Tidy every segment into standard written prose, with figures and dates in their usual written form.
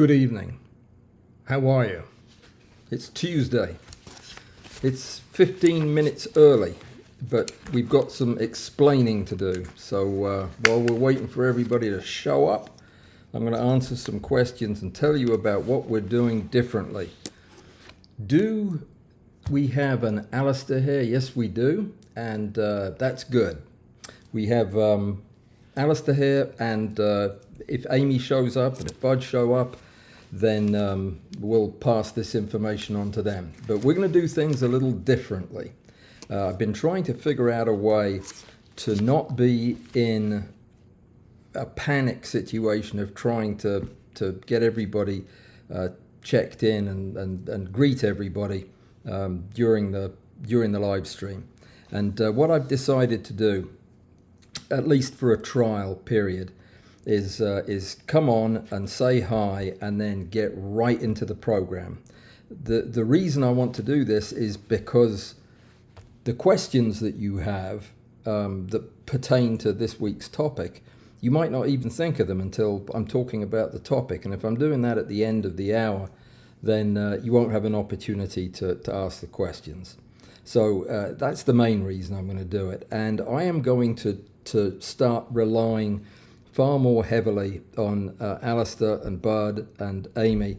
Good evening. How are you? It's Tuesday. It's 15 minutes early, but we've got some explaining to do. So while we're waiting for everybody to show up, I'm going to answer some questions and tell you about what we're doing differently. Do we have an Alistair here? Yes, we do, and that's good. We have Alistair here, and if Amy shows up and if Bud show up, then we'll pass this information on to them. But we're going to do things a little differently. I've been trying to figure out a way to not be in a panic situation of trying to get everybody checked in and greet everybody during the live stream. And what I've decided to do, at least for a trial period, is come on and say hi and then get right into the program. The reason I want to do this is because the questions that you have that pertain to this week's topic, you might not even think of them until I'm talking about the topic. And if I'm doing that at the end of the hour, then you won't have an opportunity to ask the questions. So that's the main reason I'm going to do it. And I am going to start relying far more heavily on Alistair and Bud and Amy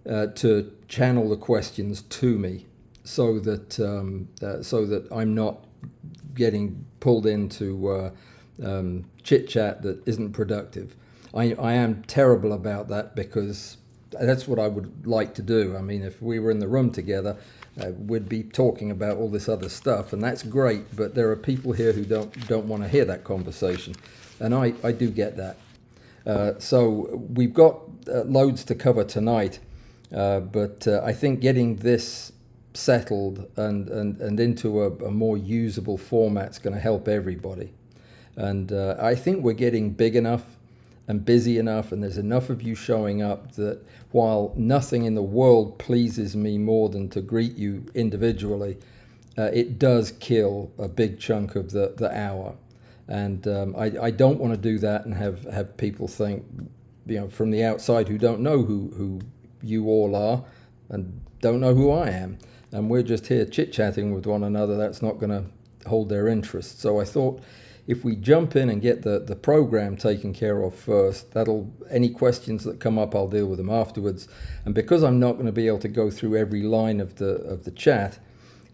to channel the questions to me, so that I'm not getting pulled into chit chat that isn't productive. I am terrible about that, because that's what I would like to do. I mean, if we were in the room together, we'd be talking about all this other stuff, and that's great. But there are people here who don't want to hear that conversation. And I do get that. So we've got loads to cover tonight, but I think getting this settled and into a more usable format is going to help everybody. And I think we're getting big enough and busy enough, and there's enough of you showing up that while nothing in the world pleases me more than to greet you individually, it does kill a big chunk of the hour. And I don't want to do that and have people think, from the outside who don't know who you all are and don't know who I am, and we're just here chit-chatting with one another. That's not going to hold their interest. So I thought if we jump in and get the program taken care of first, any questions that come up, I'll deal with them afterwards. And because I'm not going to be able to go through every line of the chat,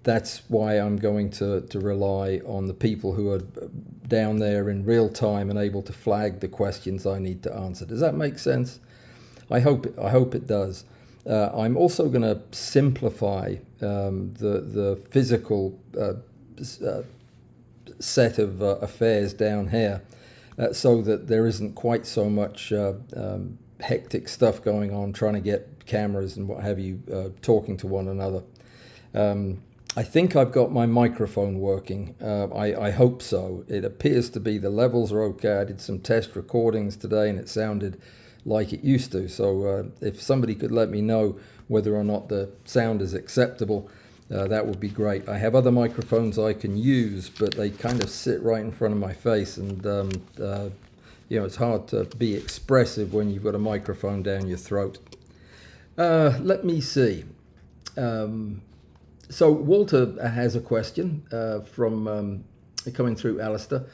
that's why I'm going to rely on the people who are down there in real time and able to flag the questions I need to answer. Does that make sense? I hope it does. I'm also going to simplify the physical set of affairs down here, so that there isn't quite so much hectic stuff going on, trying to get cameras and what have you talking to one another. I think I've got my microphone working. I hope so. It appears to be. The levels are okay. I did some test recordings today and it sounded like it used to. So if somebody could let me know whether or not the sound is acceptable, that would be great. I have other microphones I can use, but they kind of sit right in front of my face, and it's hard to be expressive when you've got a microphone down your throat. Let me see. So Walter has a question from coming through Alistair.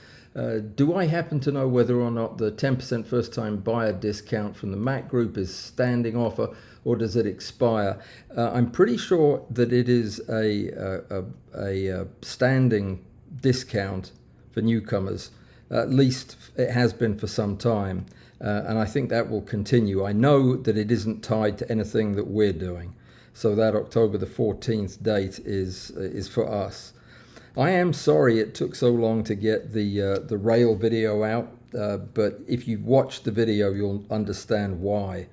Do I happen to know whether or not the 10% first-time buyer discount from the Mac group is standing offer, or does it expire? I'm pretty sure that it is a standing discount for newcomers. At least it has been for some time, and I think that will continue. I know that it isn't tied to anything that we're doing. So that October the 14th date is for us. I am sorry it took so long to get the rail video out, but if you've watched the video, you'll understand why.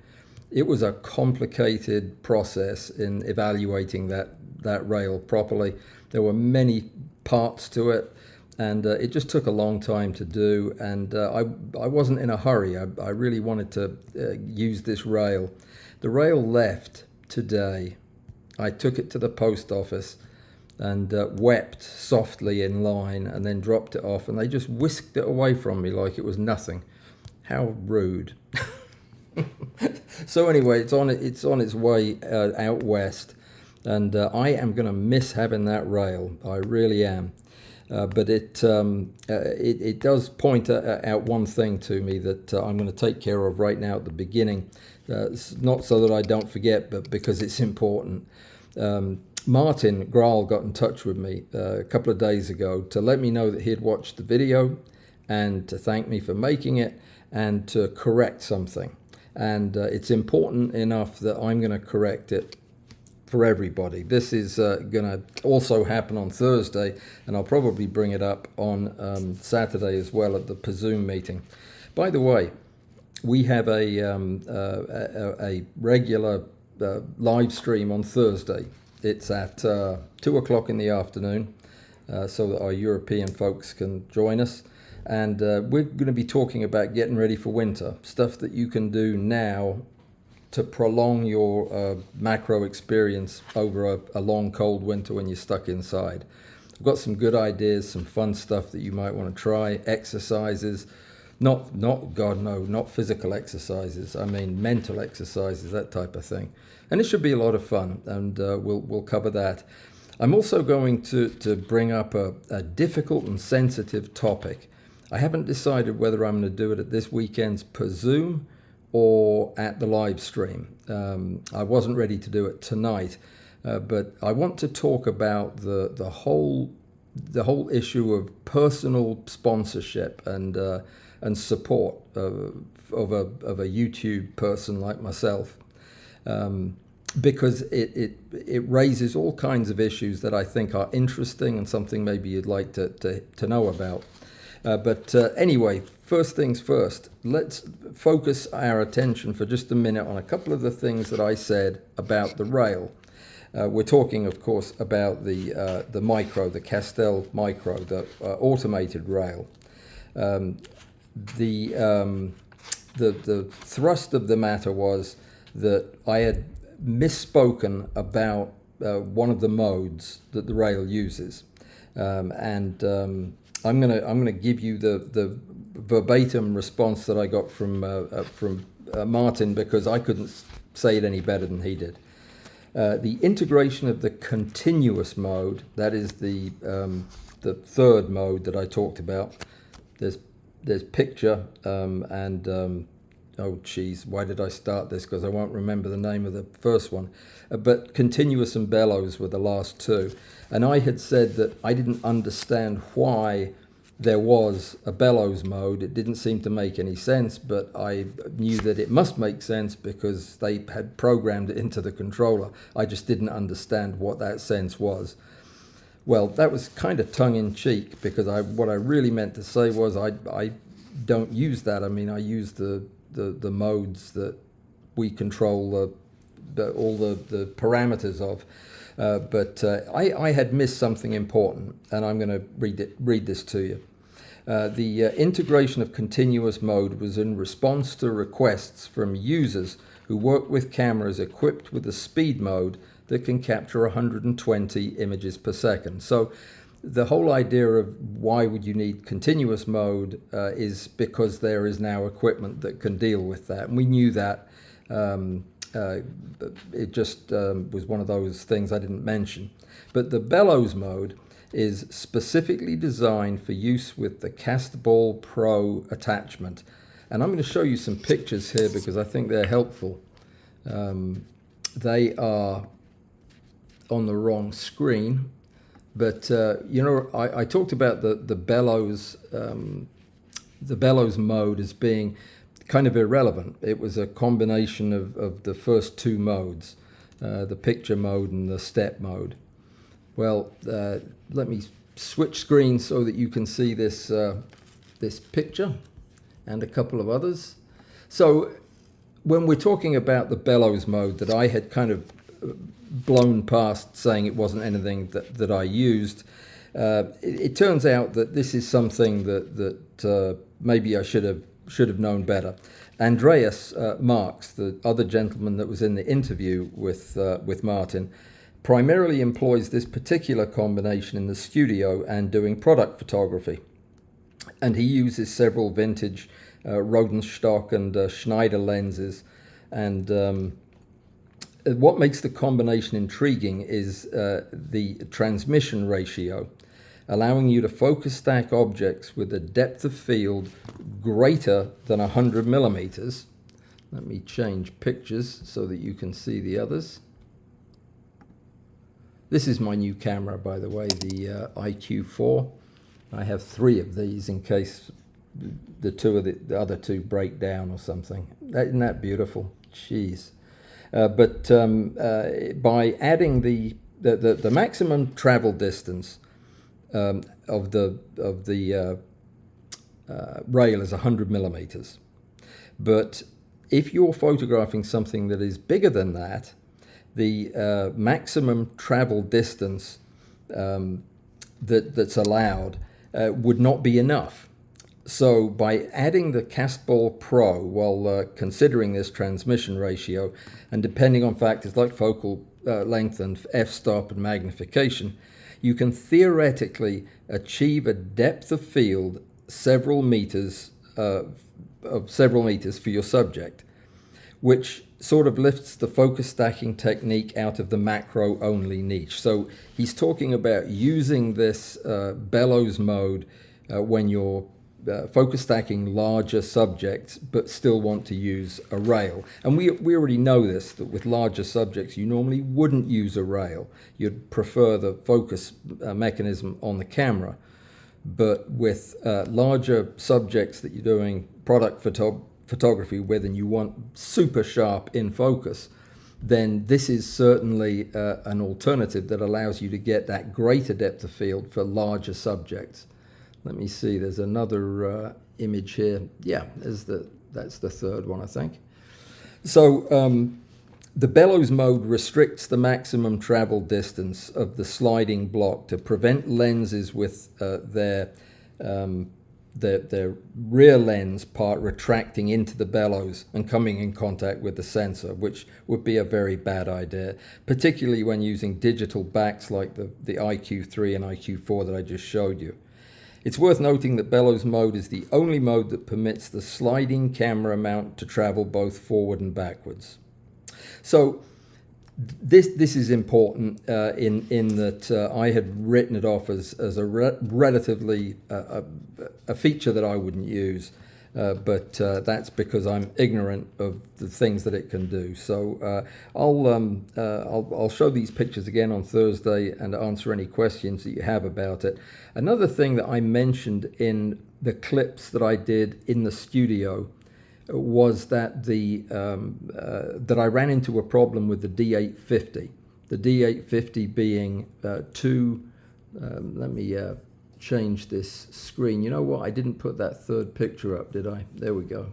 It was a complicated process in evaluating that rail properly. There were many parts to it, and it just took a long time to do. And I wasn't in a hurry. I really wanted to use this rail. The rail left today. I took it to the post office and wept softly in line, and then dropped it off, and they just whisked it away from me like it was nothing. How rude. So anyway, it's on its way out west, and I am going to miss having that rail. I really am. But it does point out one thing to me that I'm going to take care of right now at the beginning. It's not so that I don't forget, but because it's important. Martin Graal got in touch with me a couple of days ago to let me know that he had watched the video and to thank me for making it and to correct something. And it's important enough that I'm going to correct it for everybody. This is going to also happen on Thursday, and I'll probably bring it up on Saturday as well at the Zoom meeting. By the way, we have a regular live stream on Thursday. It's at 2 o'clock in the afternoon, so that our European folks can join us. And we're going to be talking about getting ready for winter, stuff that you can do now to prolong your macro experience over a long cold winter when you're stuck inside. I've got some good ideas, some fun stuff that you might want to try, exercises, not physical exercises, I mean mental exercises, that type of thing. And it should be a lot of fun, and we'll cover that. I'm also going to bring up a difficult and sensitive topic. I haven't decided whether I'm going to do it at this weekend's per Zoom or at the live stream. I wasn't ready to do it tonight, but I want to talk about the whole issue of personal sponsorship and support of a YouTube person like myself, because it raises all kinds of issues that I think are interesting and something maybe you'd like to know about. But anyway, first things first, let's focus our attention for just a minute on a couple of the things that I said about the rail. We're talking, of course, about the micro, the Castell micro, the automated rail. The thrust of the matter was that I had misspoken about one of the modes that the rail uses, and I'm gonna give you the verbatim response that I got from Martin, because I couldn't say it any better than he did. The integration of the continuous mode, that is the third mode that I talked about. There's picture oh geez, why did I start this? Because I won't remember the name of the first one. But continuous and bellows were the last two. And I had said that I didn't understand why there was a bellows mode. It didn't seem to make any sense, but I knew that it must make sense because they had programmed it into the controller. I just didn't understand what that sense was. Well, that was kind of tongue-in-cheek, because what I really meant to say was I don't use that. I mean, I use the modes that we control all the parameters of. But I had missed something important, and I'm going to read this to you. The integration of continuous mode was in response to requests from users who work with cameras equipped with a speed mode that can capture 120 images per second. So the whole idea of why would you need continuous mode is because there is now equipment that can deal with that. And we knew that. It just was one of those things I didn't mention. But the bellows mode is specifically designed for use with the Castball Pro attachment. And I'm going to show you some pictures here because I think they're helpful. They are on the wrong screen, but you know, I talked about the bellows mode as being kind of irrelevant. It was a combination of the first two modes, the picture mode and the step mode. Well, let me switch screens so that you can see this this picture and a couple of others. So when we're talking about the bellows mode that I had kind of blown past, saying it wasn't anything that I used, it turns out that this is something that maybe I should have known better. Andreas Marks, the other gentleman that was in the interview with Martin, primarily employs this particular combination in the studio and doing product photography. And he uses several vintage Rodenstock and Schneider lenses And what makes the combination intriguing is the transmission ratio, allowing you to focus stack objects with a depth of field greater than 100 millimeters. Let me change pictures so that you can see the others. This is my new camera, by the way, the IQ4. I have 3 of these in case the other 2 break down or something. Isn't that beautiful? Jeez. But by adding the maximum travel distance of the rail is 100 millimeters. But if you're photographing something that is bigger than that, the maximum travel distance that's allowed would not be enough. So by adding the Castball Pro while considering this transmission ratio, and depending on factors like focal length and f-stop and magnification, you can theoretically achieve a depth of field several meters for your subject, which sort of lifts the focus stacking technique out of the macro only niche. So he's talking about using this bellows mode when you're focus stacking larger subjects but still want to use a rail. And we already know this, that with larger subjects you normally wouldn't use a rail. You'd prefer the focus mechanism on the camera. But with larger subjects that you're doing product photography with and you want super sharp in focus, then this is certainly an alternative that allows you to get that greater depth of field for larger subjects. Let me see, there's another image here. Yeah, that's the third one, I think. So the bellows mode restricts the maximum travel distance of the sliding block to prevent lenses with their rear lens part retracting into the bellows and coming in contact with the sensor, which would be a very bad idea, particularly when using digital backs like the IQ3 and IQ4 that I just showed you. It's worth noting that bellows mode is the only mode that permits the sliding camera mount to travel both forward and backwards. So this is important in that I had written it off as a relatively a feature that I wouldn't use, but that's because I'm ignorant of the things that it can do. So I'll show these pictures again on Thursday and answer any questions that you have about it. Another thing that I mentioned in the clips that I did in the studio was that that I ran into a problem with the D850. The D850 being let me change this screen. You know what? I didn't put that third picture up, did I? There we go.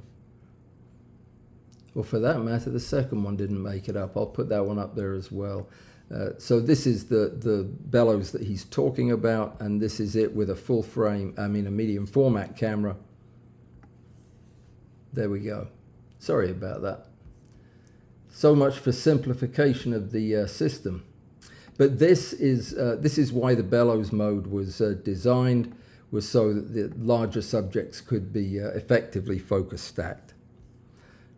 Or for that matter, the second one didn't make it up. I'll put that one up there as well. So this is the bellows that he's talking about, and this is it with a full frame, a medium format camera. There we go. Sorry about that. So much for simplification of the system. But this is why the bellows mode was designed, was so that the larger subjects could be effectively focus stacked.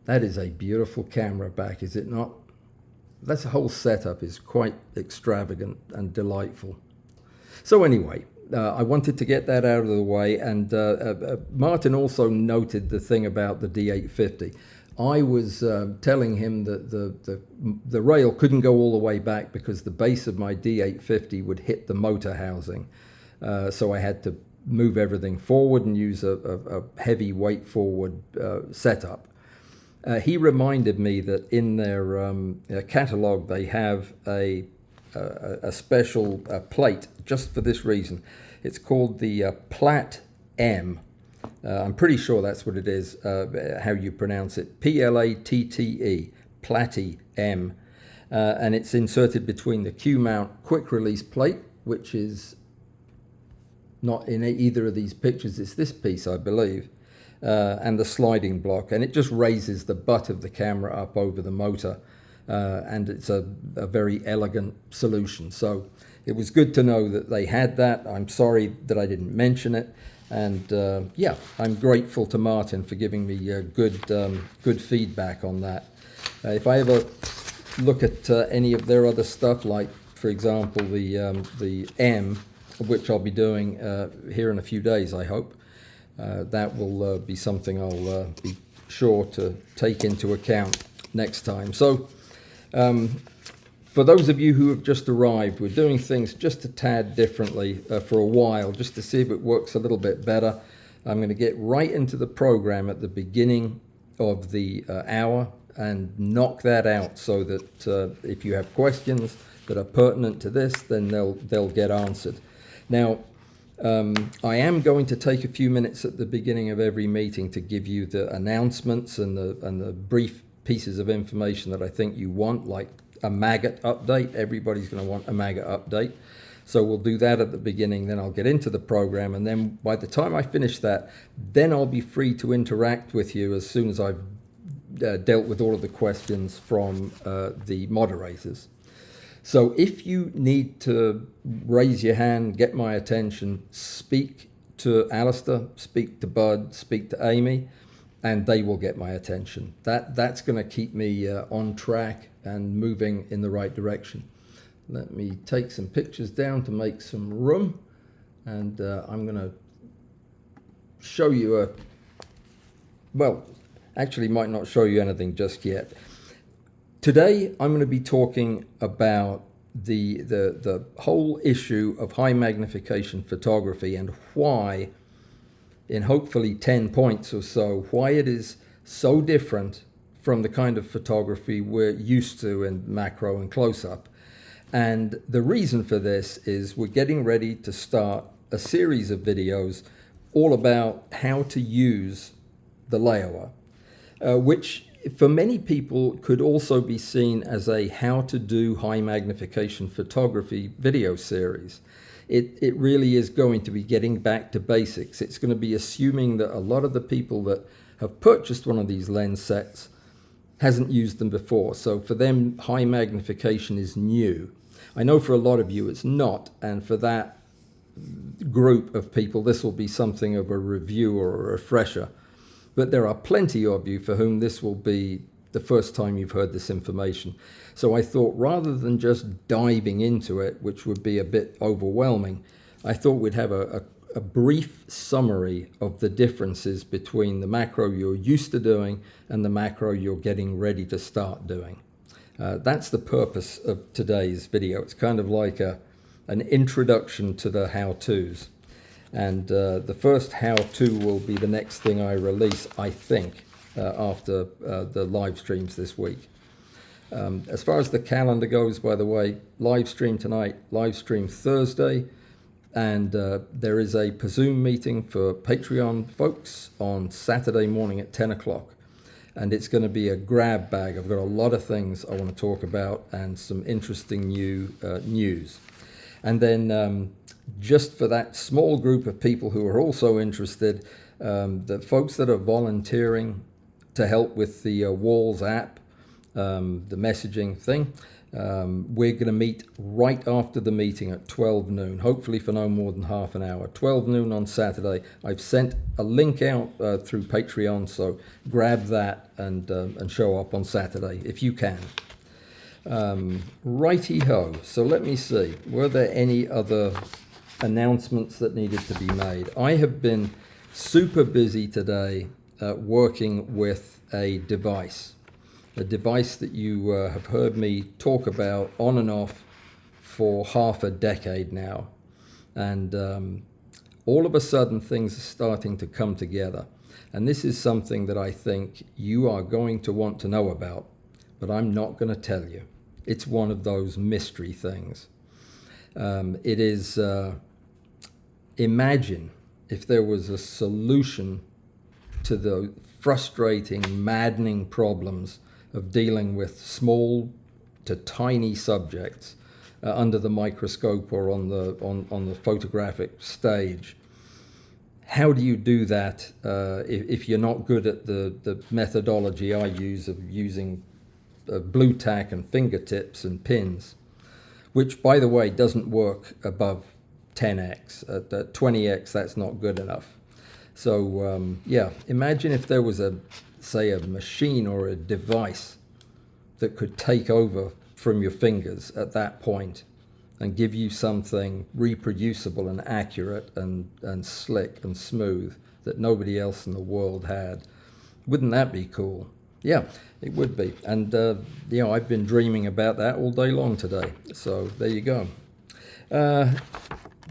That is a beautiful camera back, is it not? That whole setup is quite extravagant and delightful. So anyway, I wanted to get that out of the way, and Martin also noted the thing about the D850. I was telling him that the rail couldn't go all the way back because the base of my D850 would hit the motor housing. So I had to move everything forward and use a heavy weight forward setup. He reminded me that in their catalog they have a special plate just for this reason. It's called the Plat M. I'm pretty sure that's what it is, how you pronounce it. Platte, Platte M. And it's inserted between the Q-mount quick release plate, which is not in either of these pictures. It's this piece, I believe. And the sliding block, and it just raises the butt of the camera up over the motor, and it's a very elegant solution. So it was good to know that they had that. I'm sorry that I didn't mention it, and yeah, I'm grateful to Martin for giving me good feedback on that. If I ever look at any of their other stuff, like for example the M, which I'll be doing here in a few days, I hope, that will be something I'll be sure to take into account next time. So for those of you who have just arrived, we're doing things just a tad differently for a while, just to see if it works a little bit better. I'm going to get right into the program at the beginning of the hour and knock that out, so that if you have questions that are pertinent to this, then they'll get answered. Now, I am going to take a few minutes at the beginning of every meeting to give you the announcements and the brief pieces of information that I think you want, like a maggot update. Everybody's going to want a maggot update. So we'll do that at the beginning, then I'll get into the program, and then by the time I finish that, then I'll be free to interact with you as soon as I've dealt with all of the questions from the moderators. So if you need to raise your hand, get my attention, speak to Alistair, speak to Bud, speak to Amy, and they will get my attention. That's going to keep me on track and moving in the right direction. Let me take some pictures down to make some room, and I'm going to show you well, actually might not show you anything just yet. Today I'm going to be talking about the whole issue of high magnification photography, and why, in hopefully 10 points or so, why it is so different from the kind of photography we're used to in macro and close-up. And the reason for this is we're getting ready to start a series of videos all about how to use the layover, which for many people could also be seen as a how to do high magnification photography video series. It really is going to be getting back to basics. It's going to be assuming that a lot of the people that have purchased one of these lens sets hasn't used them before. So for them, high magnification is new. I know for a lot of you it's not, and for that group of people this will be something of a review or a refresher. But there are plenty of you for whom this will be the first time you've heard this information. So I thought, rather than just diving into it, which would be a bit overwhelming, I thought we'd have a brief summary of the differences between the macro you're used to doing and the macro you're getting ready to start doing. That's the purpose of today's video. It's kind of like an introduction to the how-tos. And the first how-to will be the next thing I release, I think, after the live streams this week. As far as the calendar goes, by the way, live stream tonight, live stream Thursday, and there is a Zoom meeting for Patreon folks on Saturday morning at 10 o'clock. And it's going to be a grab bag. I've got a lot of things I want to talk about and some interesting new news. And then just for that small group of people who are also interested, the folks that are volunteering to help with the Walls app, the messaging thing, we're going to meet right after the meeting at 12 noon, hopefully for no more than half an hour. 12 noon on Saturday. I've sent a link out through Patreon, so grab that and show up on Saturday if you can. Righty-ho. So let me see. Were there any other announcements that needed to be made? I have been super busy today working with a device that you have heard me talk about on and off for half a decade now. And all of a sudden things are starting to come together. And this is something that I think you are going to want to know about, but I'm not going to tell you. It's one of those mystery things. It is, imagine if there was a solution to the frustrating, maddening problems of dealing with small to tiny subjects under the microscope or on the photographic stage. How do you do that if you're not good at the methodology I use of using blue tack and fingertips and pins, which, by the way, doesn't work above 10x. At 20x, that's not good enough. So yeah, imagine if there was say a machine or a device that could take over from your fingers at that point and give you something reproducible and accurate and slick and smooth that nobody else in the world had. Wouldn't that be cool? Yeah, it would be. And you know, I've been dreaming about that all day long today. So there you go.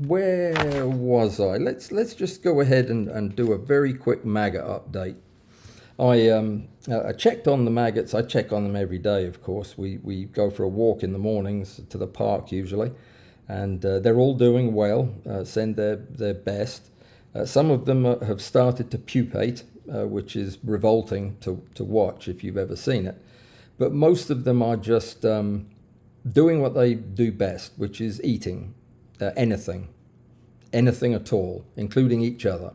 Where was I? Let's just go ahead and do a very quick maggot update. I checked on the maggots. I check on them every day, of course. We go for a walk in the mornings to the park usually, and they're all doing well, send their best. Some of them have started to pupate, which is revolting to watch if you've ever seen it. But most of them are just doing what they do best, which is eating anything at all, including each other.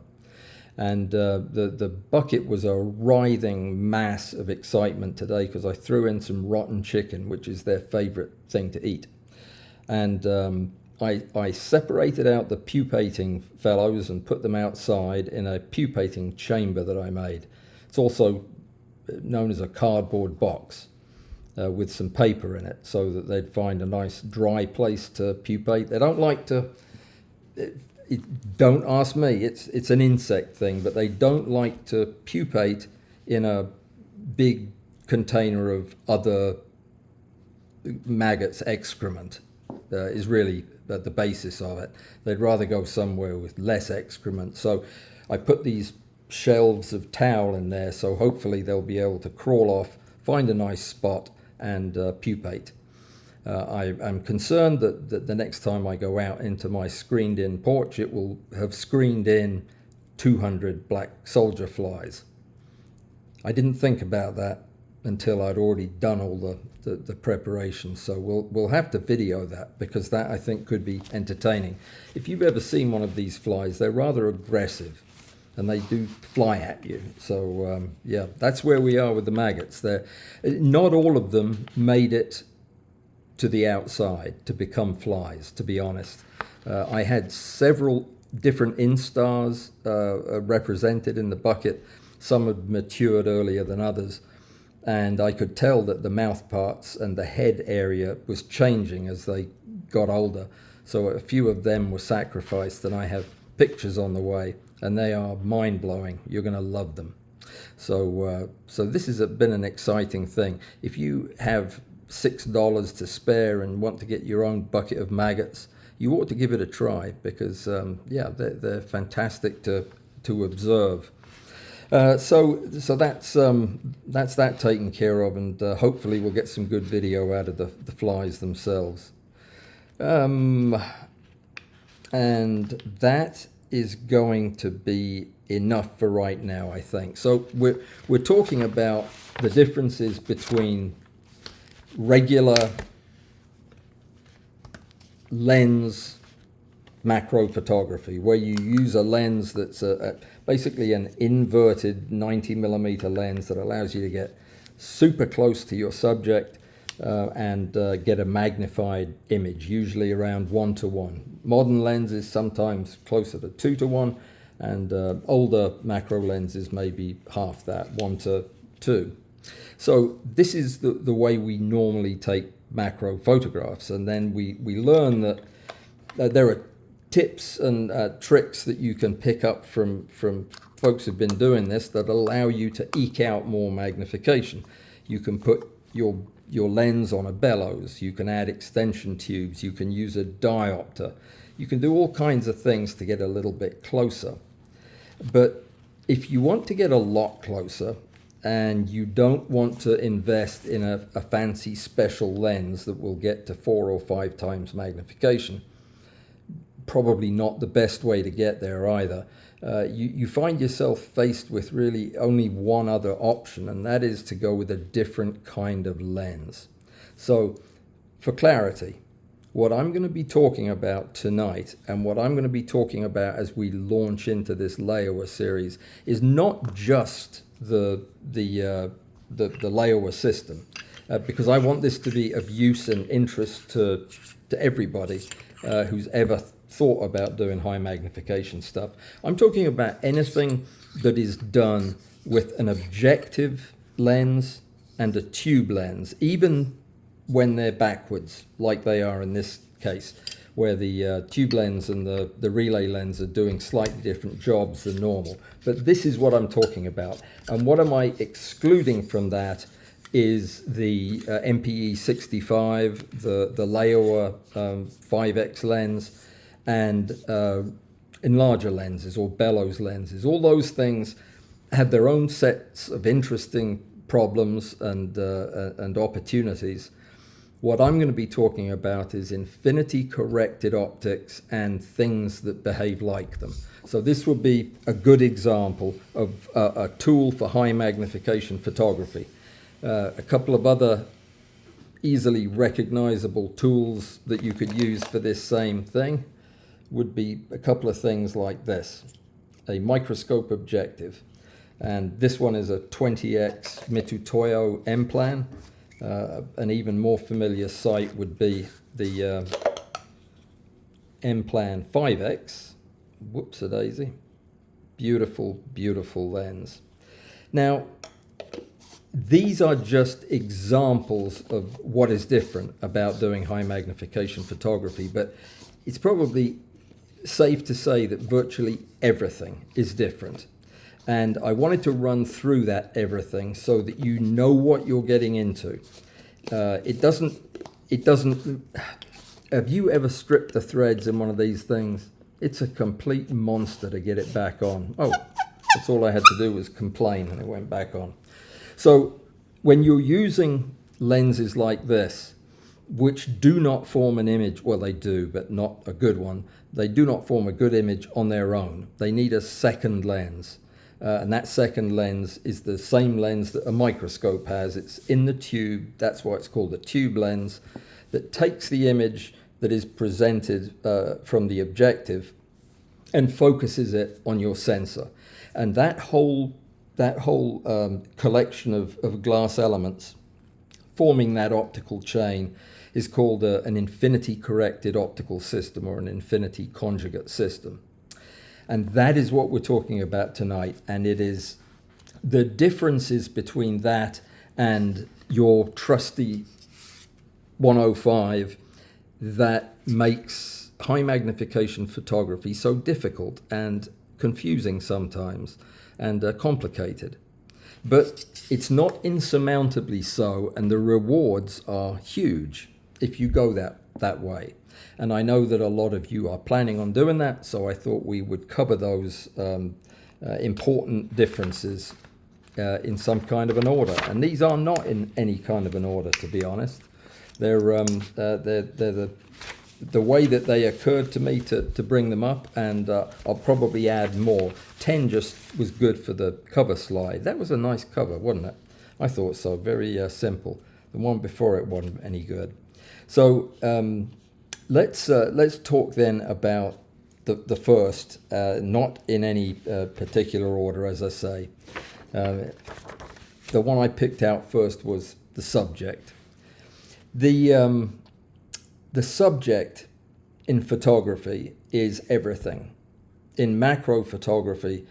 And the bucket was a writhing mass of excitement today because I threw in some rotten chicken, which is their favorite thing to eat. And I separated out the pupating fellows and put them outside in a pupating chamber that I made. It's also known as a cardboard box with some paper in it so that they'd find a nice dry place to pupate. They don't like to... don't ask me, it's an insect thing, but they don't like to pupate in a big container of other maggots' excrement. Is really the basis of it. They'd rather go somewhere with less excrement. So I put these shelves of towel in there, so hopefully they'll be able to crawl off, find a nice spot, and pupate. I'm concerned that the next time I go out into my screened-in porch, it will have screened in 200 black soldier flies. I didn't think about that until I'd already done all the preparation, so we'll have to video that, because that I think could be entertaining. If you've ever seen one of these flies, they're rather aggressive, and they do fly at you. So yeah, that's where we are with the maggots. Not all of them made it to the outside to become flies, to be honest. I had several different instars represented in the bucket. Some had matured earlier than others, and I could tell that the mouth parts and the head area was changing as they got older. So a few of them were sacrificed, and I have pictures on the way, and they are mind-blowing. You're going to love them. So this has been an exciting thing. If you have $6 to spare and want to get your own bucket of maggots, you ought to give it a try, because yeah, they're fantastic to observe. So that's that taken care of, and hopefully we'll get some good video out of the flies themselves. And that is going to be enough for right now, I think. So we're talking about the differences between regular lens macro photography, where you use a lens that's basically an inverted 90mm lens that allows you to get super close to your subject and get a magnified image, usually around 1:1. Modern lenses sometimes closer to 2:1, and older macro lenses maybe half that, 1:2. So this is the way we normally take macro photographs, and then we learn that there are tips and tricks that you can pick up from folks who've been doing this that allow you to eke out more magnification. You can put your lens on a bellows, you can add extension tubes, you can use a diopter, you can do all kinds of things to get a little bit closer. But if you want to get a lot closer, and you don't want to invest in a fancy special lens that will get to 4 or 5 times magnification, probably not the best way to get there either. You find yourself faced with really only one other option, and that is to go with a different kind of lens. So for clarity, what I'm going to be talking about tonight, and what I'm going to be talking about as we launch into this Laowa series, is not just the Laowa system, because I want this to be of use and interest to everybody who's ever thought about doing high magnification stuff. I'm talking about anything that is done with an objective lens and a tube lens, even when they're backwards, like they are in this case, where the tube lens and the relay lens are doing slightly different jobs than normal. But this is what I'm talking about. And what am I excluding from that is the MPE 65, the Laowa 5X lens, and enlarger lenses or bellows lenses. All those things have their own sets of interesting problems and opportunities. What I'm going to be talking about is infinity corrected optics and things that behave like them. So this would be a good example of a tool for high magnification photography. A couple of other easily recognizable tools that you could use for this same thing would be a couple of things like this. A microscope objective. And this one is a 20x Mitutoyo M-Plan. An even more familiar sight would be the M-Plan 5X. Whoops-a-daisy. Beautiful, beautiful lens. Now, these are just examples of what is different about doing high magnification photography, but it's probably safe to say that virtually everything is different. And I wanted to run through that everything so that you know what you're getting into. It doesn't, have you ever stripped the threads in one of these things? It's a complete monster to get it back on. Oh, that's all I had to do was complain and it went back on. So when you're using lenses like this, which do not form an image, well, they do, but not a good one. They do not form a good image on their own. They need a second lens. And that second lens is the same lens that a microscope has. It's in the tube. That's why it's called a tube lens, that takes the image that is presented from the objective and focuses it on your sensor. And that whole collection of glass elements forming that optical chain is called an infinity corrected optical system, or an infinity conjugate system. And that is what we're talking about tonight. And it is the differences between that and your trusty 105 that makes high magnification photography so difficult and confusing sometimes, and complicated. But it's not insurmountably so, and the rewards are huge if you go that way. And I know that a lot of you are planning on doing that, so I thought we would cover those important differences in some kind of an order. And these are not in any kind of an order, to be honest. They're the way that they occurred to me to bring them up, and I'll probably add more. 10 just was good for the cover slide. That was a nice cover, wasn't it? I thought so. Very simple. The one before it wasn't any good. So let's talk then about the first, not in any particular order, as I say. The one I picked out first was the subject. The subject in photography is everything. In macro photography,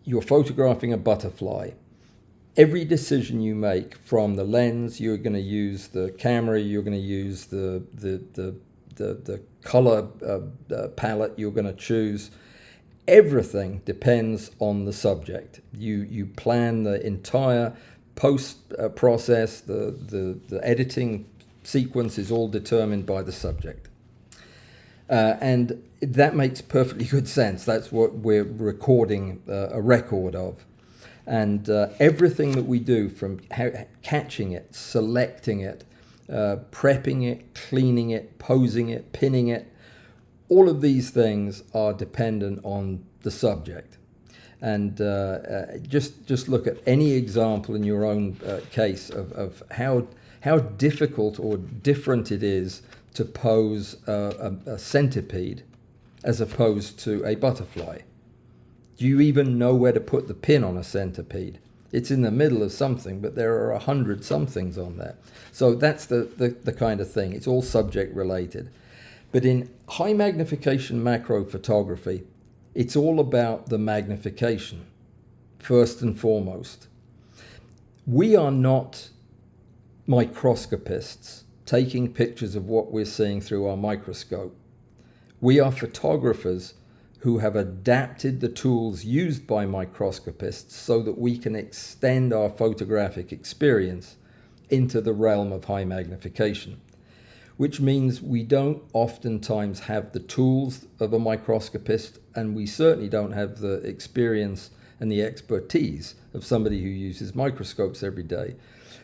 you're photographing a butterfly. Every decision you make, from the lens you're going to use, the camera you're going to use, the color palette you're going to choose, everything depends on the subject. You plan the entire post process, the editing sequence is all determined by the subject. And that makes perfectly good sense. That's what we're recording a record of. And everything that we do, from catching it, selecting it, prepping it, cleaning it, posing it, pinning it, all of these things are dependent on the subject. And just look at any example in your own case of how difficult or different it is to pose a centipede as opposed to a butterfly. Do you even know where to put the pin on a centipede? It's in the middle of something, but there are 100 somethings on there. So that's the kind of thing. It's all subject related. But in high magnification macro photography, it's all about the magnification, first and foremost. We are not microscopists taking pictures of what we're seeing through our microscope. We are photographers who have adapted the tools used by microscopists so that we can extend our photographic experience into the realm of high magnification, which means we don't oftentimes have the tools of a microscopist, and we certainly don't have the experience and the expertise of somebody who uses microscopes every day.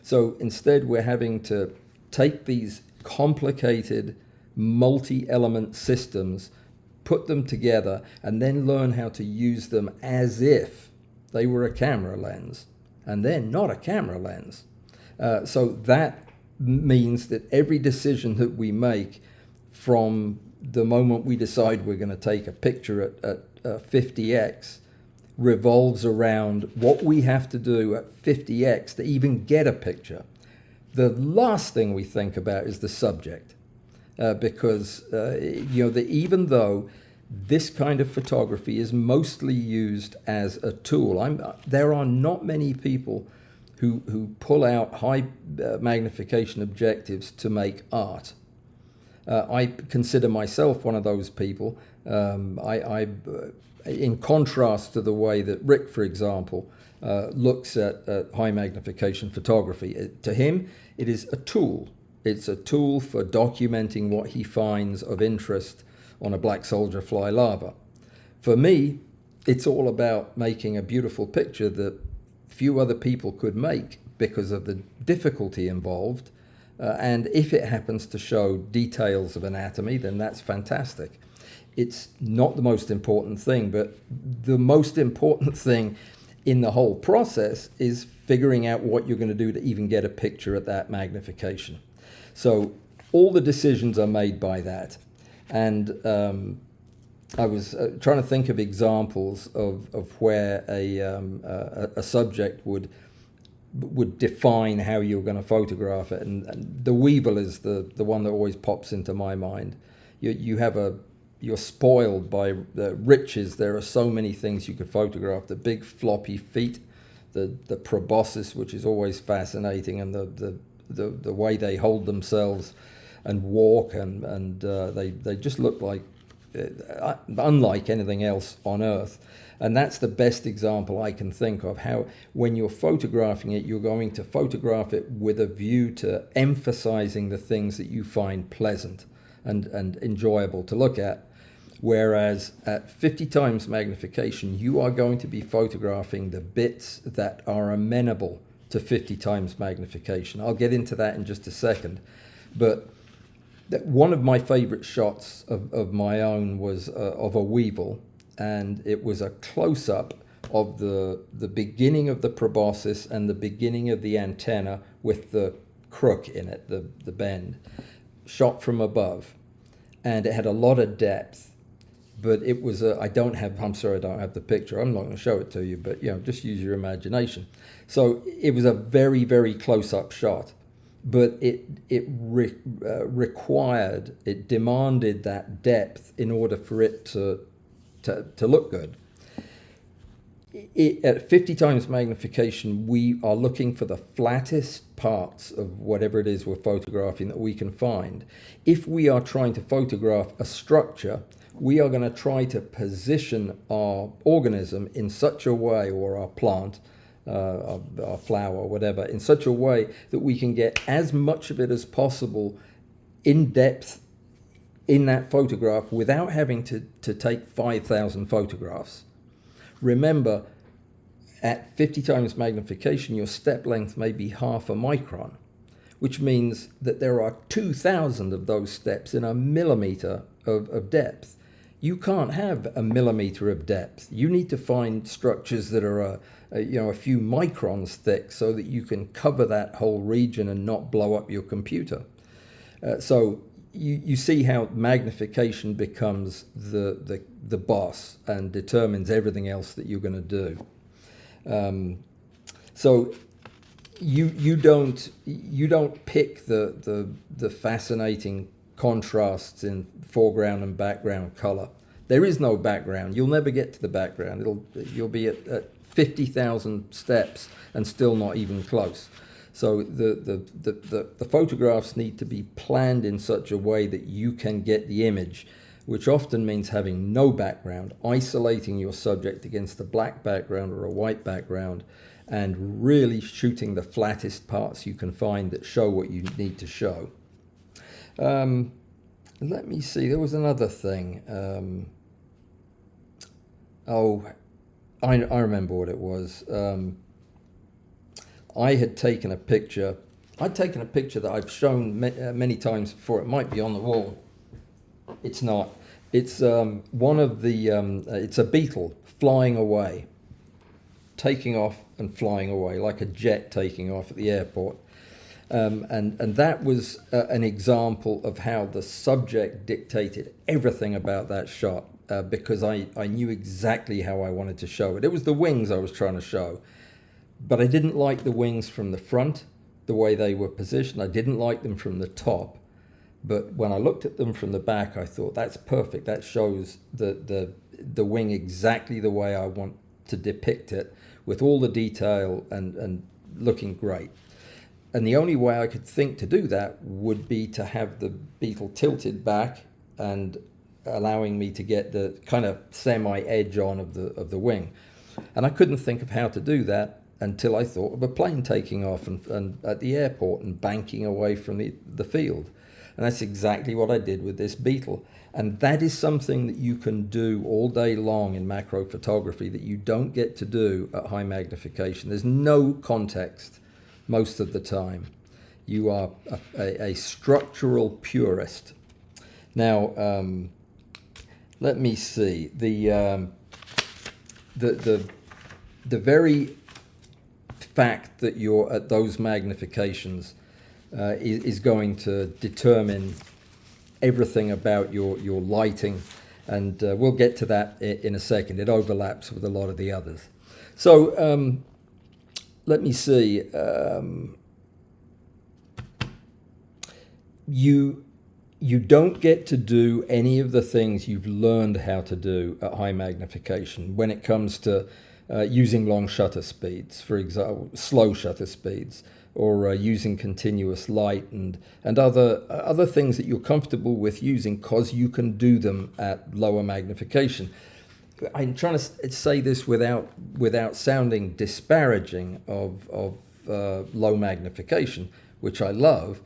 So instead, we're having to take these complicated multi-element systems, put them together, and then learn how to use them as if they were a camera lens, and they're not a camera lens. So that means that every decision that we make, from the moment we decide we're going to take a picture at 50x, revolves around what we have to do at 50x to even get a picture. The last thing we think about is the subject, because even though this kind of photography is mostly used as a tool, there are not many people who pull out high magnification objectives to make art. I consider myself one of those people. In contrast to the way that Rick, for example, looks at high magnification photography, to him it is a tool. It's a tool for documenting what he finds of interest on a black soldier fly lava. For me, it's all about making a beautiful picture that few other people could make because of the difficulty involved. And if it happens to show details of anatomy, then that's fantastic. It's not the most important thing, but the most important thing in the whole process is figuring out what you're going to do to even get a picture at that magnification. So all the decisions are made by that. And I was trying to think of examples of where a subject would define how you're going to photograph it. And the weevil is the one that always pops into my mind. You're spoiled by the riches. There are so many things you could photograph. The big floppy feet, the proboscis, which is always fascinating, and the way they hold themselves and walk, and they just look like unlike anything else on Earth. And that's the best example I can think of, how when you're photographing it, you're going to photograph it with a view to emphasizing the things that you find pleasant and enjoyable to look at. Whereas at 50 times magnification, you are going to be photographing the bits that are amenable to 50 times magnification. I'll get into that in just a second. But one of my favorite shots of my own was of a weevil, and it was a close-up of the beginning of the proboscis and the beginning of the antenna with the crook in it, the bend, shot from above. And it had a lot of depth. But it was I'm sorry I don't have the picture. I'm not going to show it to you, but just use your imagination. So it was a very, very close-up shot, but it demanded that depth in order for it to look good. At 50 times magnification, we are looking for the flattest parts of whatever it is we're photographing that we can find. If we are trying to photograph a structure, we are going to try to position our organism in such a way, or our plant, our flower, or whatever, in such a way that we can get as much of it as possible in depth in that photograph without having to take 5,000 photographs. Remember, at 50 times magnification, your step length may be half a micron, which means that there are 2,000 of those steps in a millimeter of depth. You can't have a millimeter of depth. You need to find structures that are a few microns thick so that you can cover that whole region and not blow up your computer. So you see how magnification becomes the boss and determines everything else that you're going to do. So you don't pick the fascinating contrasts in foreground and background color. There is no background. You'll never get to the background. You'll be at 50,000 steps and still not even close. So the photographs need to be planned in such a way that you can get the image, which often means having no background, isolating your subject against a black background or a white background, and really shooting the flattest parts you can find that show what you need to show. Let me see, there was another thing. I remember what it was. I had taken a picture. I'd taken a picture that I've shown many times before. It might be on the wall. It's not. It's one of the. It's a beetle flying away, taking off and flying away like a jet taking off at the airport. And that was an example of how the subject dictated everything about that shot, because I knew exactly how I wanted to show it. It was the wings I was trying to show, but I didn't like the wings from the front, the way they were positioned. I didn't like them from the top, but when I looked at them from the back, I thought, that's perfect. That shows the wing exactly the way I want to depict it, with all the detail and looking great. And the only way I could think to do that would be to have the beetle tilted back and allowing me to get the kind of semi-edge on of the wing. And I couldn't think of how to do that until I thought of a plane taking off and at the airport and banking away from the field. And that's exactly what I did with this beetle. And that is something that you can do all day long in macro photography that you don't get to do at high magnification. There's no context most of the time. You are a structural purist. Now, let me see. The very fact that you're at those magnifications is going to determine everything about your lighting, and we'll get to that in a second. It overlaps with a lot of the others. So let me see. You don't get to do any of the things you've learned how to do at high magnification when it comes to using long shutter speeds, for example, slow shutter speeds, or using continuous light and other things that you're comfortable with using because you can do them at lower magnification. I'm trying to say this without sounding disparaging of low magnification, which I love,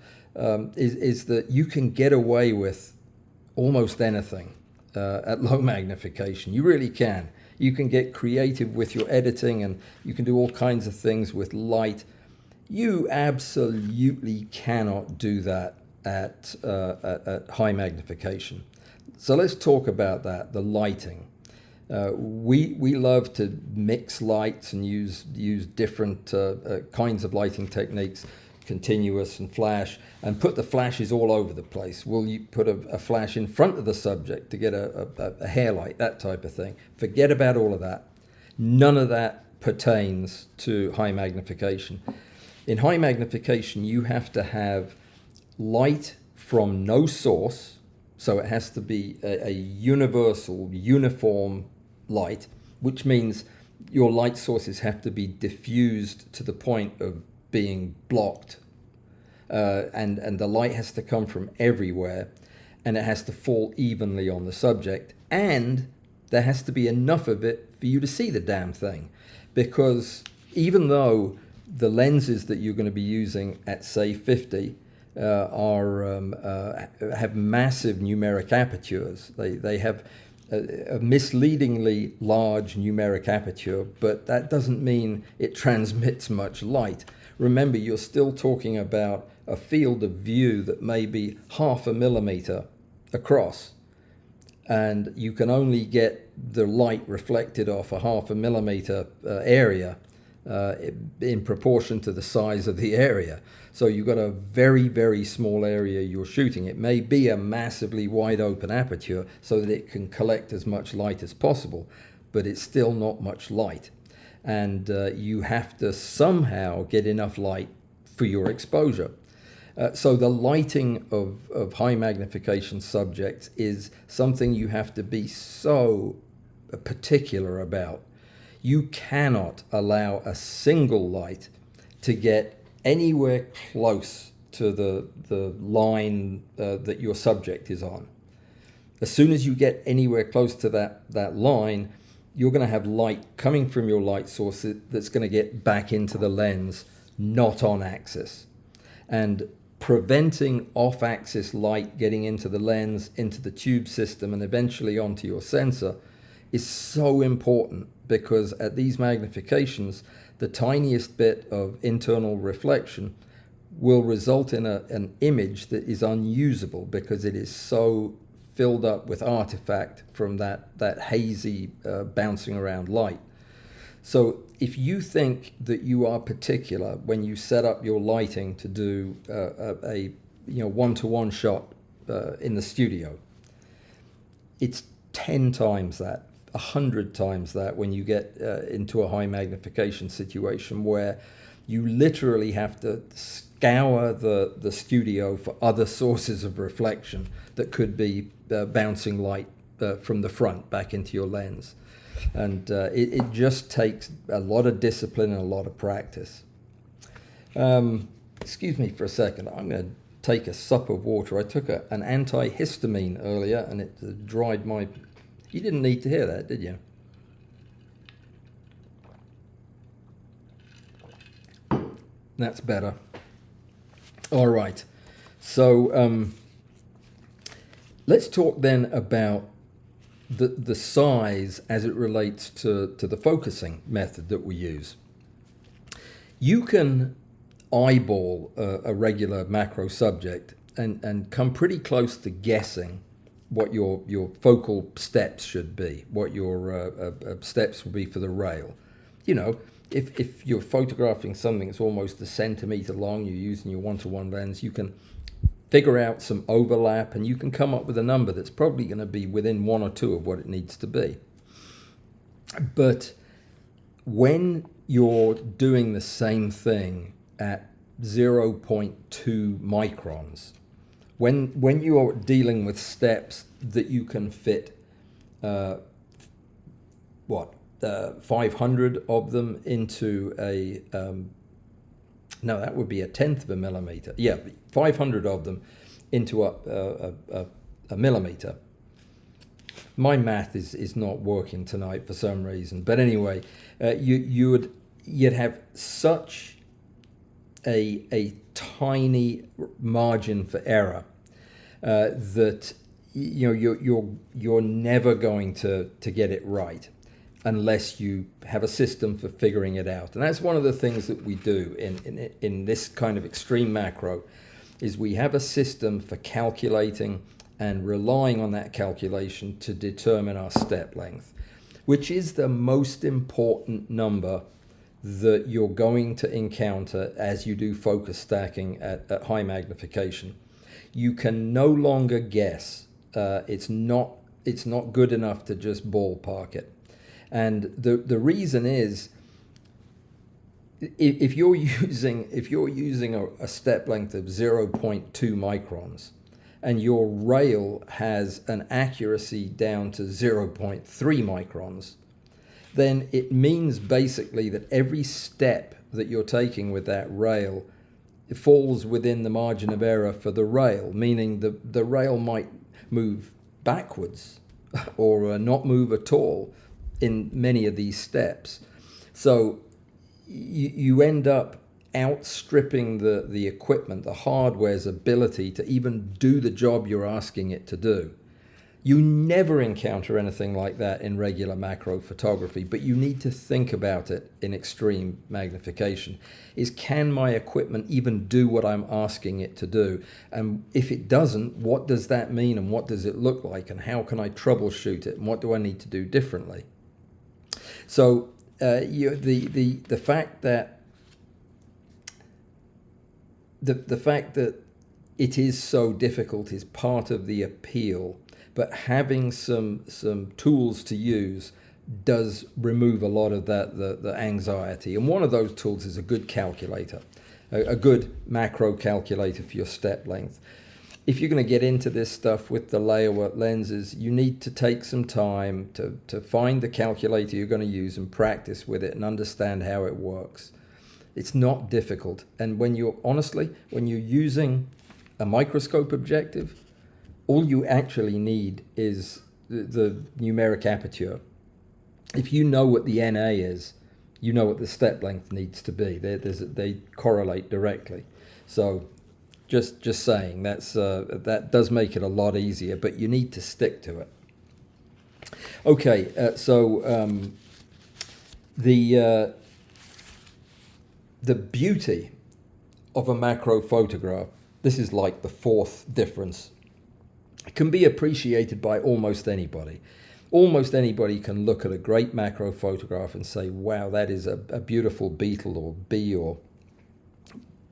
is that you can get away with almost anything at low magnification. You really can. You can get creative with your editing, and you can do all kinds of things with light. You absolutely cannot do that at high magnification. So let's talk about that, the lighting. We love to mix lights and use different kinds of lighting techniques, continuous and flash, and put the flashes all over the place. Will you put a flash in front of the subject to get a hair light, that type of thing? Forget about all of that. None of that pertains to high magnification. In high magnification, you have to have light from no source, so it has to be a universal, uniform light, which means your light sources have to be diffused to the point of being blocked, and the light has to come from everywhere, and it has to fall evenly on the subject, and there has to be enough of it for you to see the damn thing, because even though the lenses that you're going to be using at, say, 50 have massive numeric apertures. They have a misleadingly large numeric aperture, but that doesn't mean it transmits much light. Remember, you're still talking about a field of view that may be 0.5 millimeter across, and you can only get the light reflected off a 0.5 millimeter area in proportion to the size of the area. So you've got a very, very small area you're shooting. It may be a massively wide open aperture so that it can collect as much light as possible, but it's still not much light. And you have to somehow get enough light for your exposure. So the lighting of high magnification subjects is something you have to be so particular about. You cannot allow a single light to get anywhere close to the line that your subject is on. As soon as you get anywhere close to that line, you're going to have light coming from your light source that's going to get back into the lens, not on axis. And preventing off-axis light getting into the lens, into the tube system, and eventually onto your sensor is so important, because at these magnifications, the tiniest bit of internal reflection will result in an image that is unusable, because it is so filled up with artifact from that hazy bouncing around light. So if you think that you are particular when you set up your lighting to do a one-to-one shot in the studio, it's 10 times that, 100 times that when you get into a high magnification situation where you literally have to scour the studio for other sources of reflection that could be bouncing light from the front back into your lens. And it just takes a lot of discipline and a lot of practice. Excuse me for a second. I'm going to take a sup of water. I took an antihistamine earlier, and it dried my... You didn't need to hear that, did you? That's better. All right. So let's talk then about the size as it relates to the focusing method that we use. You can eyeball a regular macro subject and come pretty close to guessing what your focal steps should be, what your steps will be for the rail. You know, if you're photographing something that's almost a centimeter long, you're using your one-to-one lens, you can figure out some overlap, and you can come up with a number that's probably going to be within 1 or 2 of what it needs to be. But when you're doing the same thing at 0.2 microns, when you are dealing with steps that you can fit 500 of them into a no, that would be 1/10 of a millimeter. Yeah, 500 of them into a millimeter. My math is not working tonight for some reason, but anyway, you'd have such a tiny margin for error that you're never going to get it right unless you have a system for figuring it out. And that's one of the things that we do in this kind of extreme macro, is we have a system for calculating and relying on that calculation to determine our step length, which is the most important number that you're going to encounter as you do focus stacking at high magnification. You can no longer guess. It's not good enough to just ballpark it. And the reason is, if you're using a step length of 0.2 microns, and your rail has an accuracy down to 0.3 microns, then it means basically that every step that you're taking with that rail falls within the margin of error for the rail, meaning the rail might move backwards or not move at all in many of these steps. So you end up outstripping the equipment, the hardware's ability to even do the job you're asking it to do. You never encounter anything like that in regular macro photography, but you need to think about it in extreme magnification. Is, can my equipment even do what I'm asking it to do? And if it doesn't, what does that mean, and what does it look like, and how can I troubleshoot it, and what do I need to do differently? So the fact that the fact that it is so difficult is part of the appeal, but having some tools to use does remove a lot of the anxiety. And one of those tools is a good calculator. a good macro calculator for your step length. If you're going to get into this stuff with the layer lenses, you need to take some time to find the calculator you're going to use and practice with it and understand how it works. It's not difficult. And when you're using a microscope objective, all you actually need is the numeric aperture. If you know what the NA is, you know what the step length needs to be. They correlate directly. So just saying, that does make it a lot easier, but you need to stick to it. Okay, the beauty of a macro photograph, this is like the fourth difference, can be appreciated by almost anybody. Almost anybody can look at a great macro photograph and say, wow, that is a beautiful beetle or bee or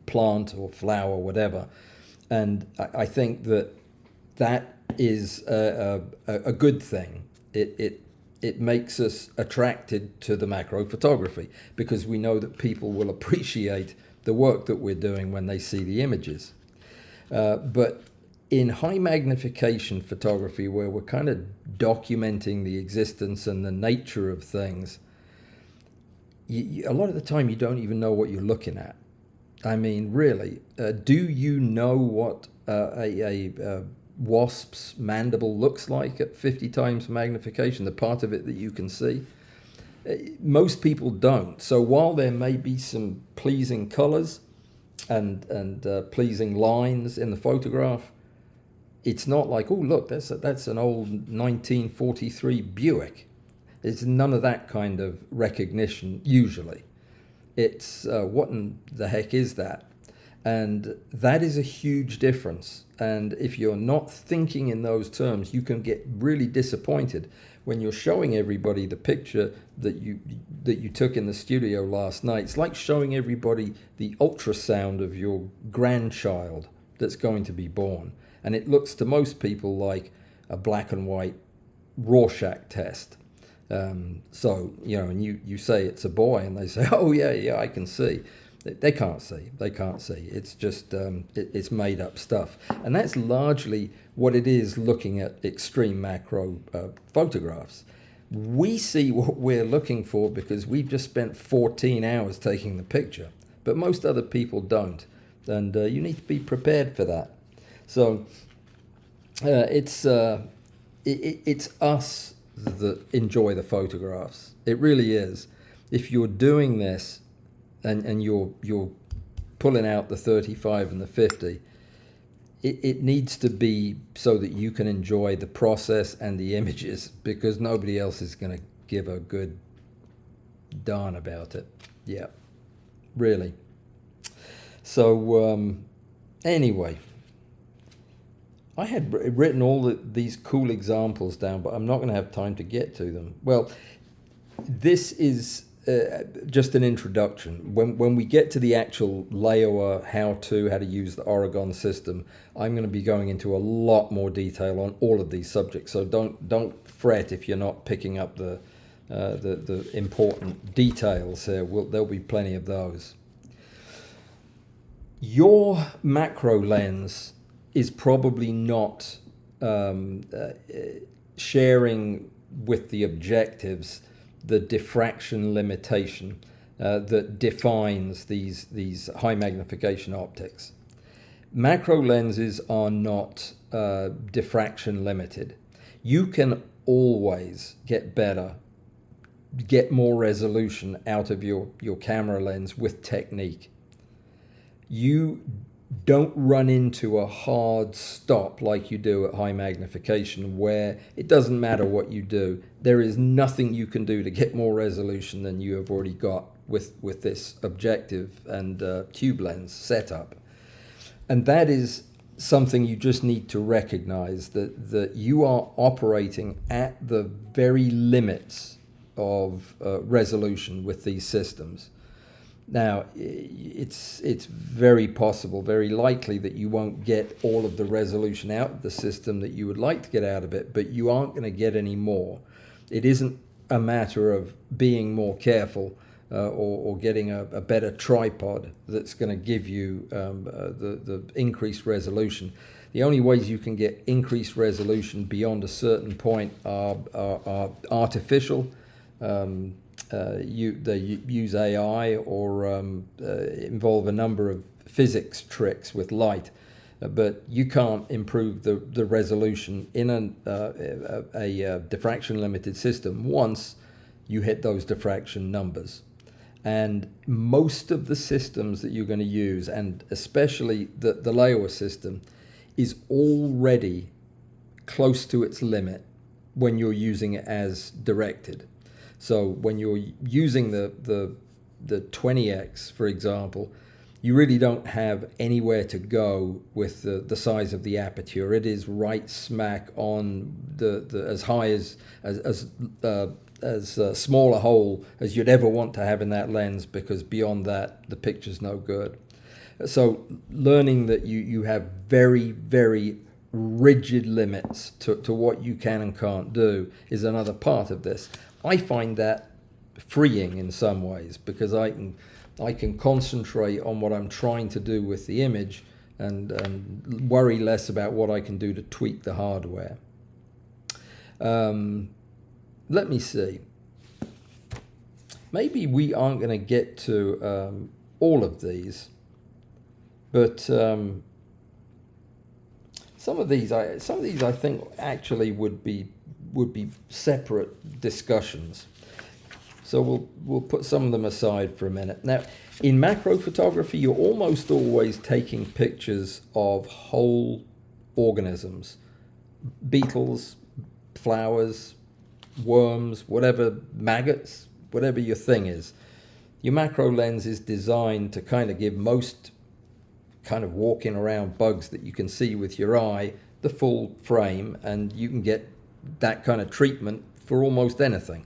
plant or flower or whatever. And I think that is a good thing. It makes us attracted to the macro photography because we know that people will appreciate the work that we're doing when they see the images. But in high magnification photography, where we're kind of documenting the existence and the nature of things, a lot of the time you don't even know what you're looking at. I mean, really, do you know what a wasp's mandible looks like at 50 times magnification, the part of it that you can see? Most people don't. So while there may be some pleasing colors and pleasing lines in the photograph, it's not like, oh, look, that's an old 1943 Buick. It's none of that kind of recognition usually. It's what in the heck is that? And that is a huge difference. And if you're not thinking in those terms, you can get really disappointed when you're showing everybody the picture that you took in the studio last night. It's like showing everybody the ultrasound of your grandchild that's going to be born. And it looks to most people like a black and white Rorschach test. So, and you say it's a boy and they say, oh, yeah, I can see. They can't see. It's just, it's made up stuff. And that's largely what it is looking at extreme macro photographs. We see what we're looking for because we've just spent 14 hours taking the picture. But most other people don't. And you need to be prepared for that. So it's us that enjoy the photographs. It really is. If you're doing this and you're pulling out the 35 and the 50, it needs to be so that you can enjoy the process and the images, because nobody else is going to give a good darn about it. Yeah, really. So anyway, I had written all these cool examples down, but I'm not going to have time to get to them. Well, this is just an introduction. When we get to the actual layer how to use the Aurogon system, I'm going to be going into a lot more detail on all of these subjects. So don't fret if you're not picking up the important details here. There'll be plenty of those. Your macro lens is probably not sharing with the objectives the diffraction limitation that defines these high magnification optics. Macro lenses are not diffraction limited. You can always get better, get more resolution out of your camera lens with technique. You don't run into a hard stop like you do at high magnification, where it doesn't matter what you do. There is nothing you can do to get more resolution than you have already got with this objective and tube lens setup. And that is something you just need to recognize, that you are operating at the very limits of resolution with these systems. Now, it's very possible, very likely, that you won't get all of the resolution out of the system that you would like to get out of it, but you aren't going to get any more. It isn't a matter of being more careful or getting a better tripod that's going to give you the increased resolution. The only ways you can get increased resolution beyond a certain point are artificial. They use AI or involve a number of physics tricks with light. But you can't improve the resolution in a diffraction limited system once you hit those diffraction numbers. And most of the systems that you're going to use, and especially the Lewa system, is already close to its limit when you're using it as directed. So when you're using the 20x, for example, you really don't have anywhere to go with the size of the aperture. It is right smack on the as high as small a hole as you'd ever want to have in that lens, because beyond that the picture's no good. So learning that you have very, very rigid limits to what you can and can't do is another part of this. I find that freeing in some ways, because I can concentrate on what I'm trying to do with the image and worry less about what I can do to tweak the hardware. Let me see. Maybe we aren't going to get to all of these, but some of these I think actually would be separate discussions. So we'll put some of them aside for a minute. Now, in macro photography, you're almost always taking pictures of whole organisms, beetles, flowers, worms, whatever, maggots, whatever your thing is. Your macro lens is designed to kind of give most kind of walking around bugs that you can see with your eye the full frame, and you can get that kind of treatment for almost anything.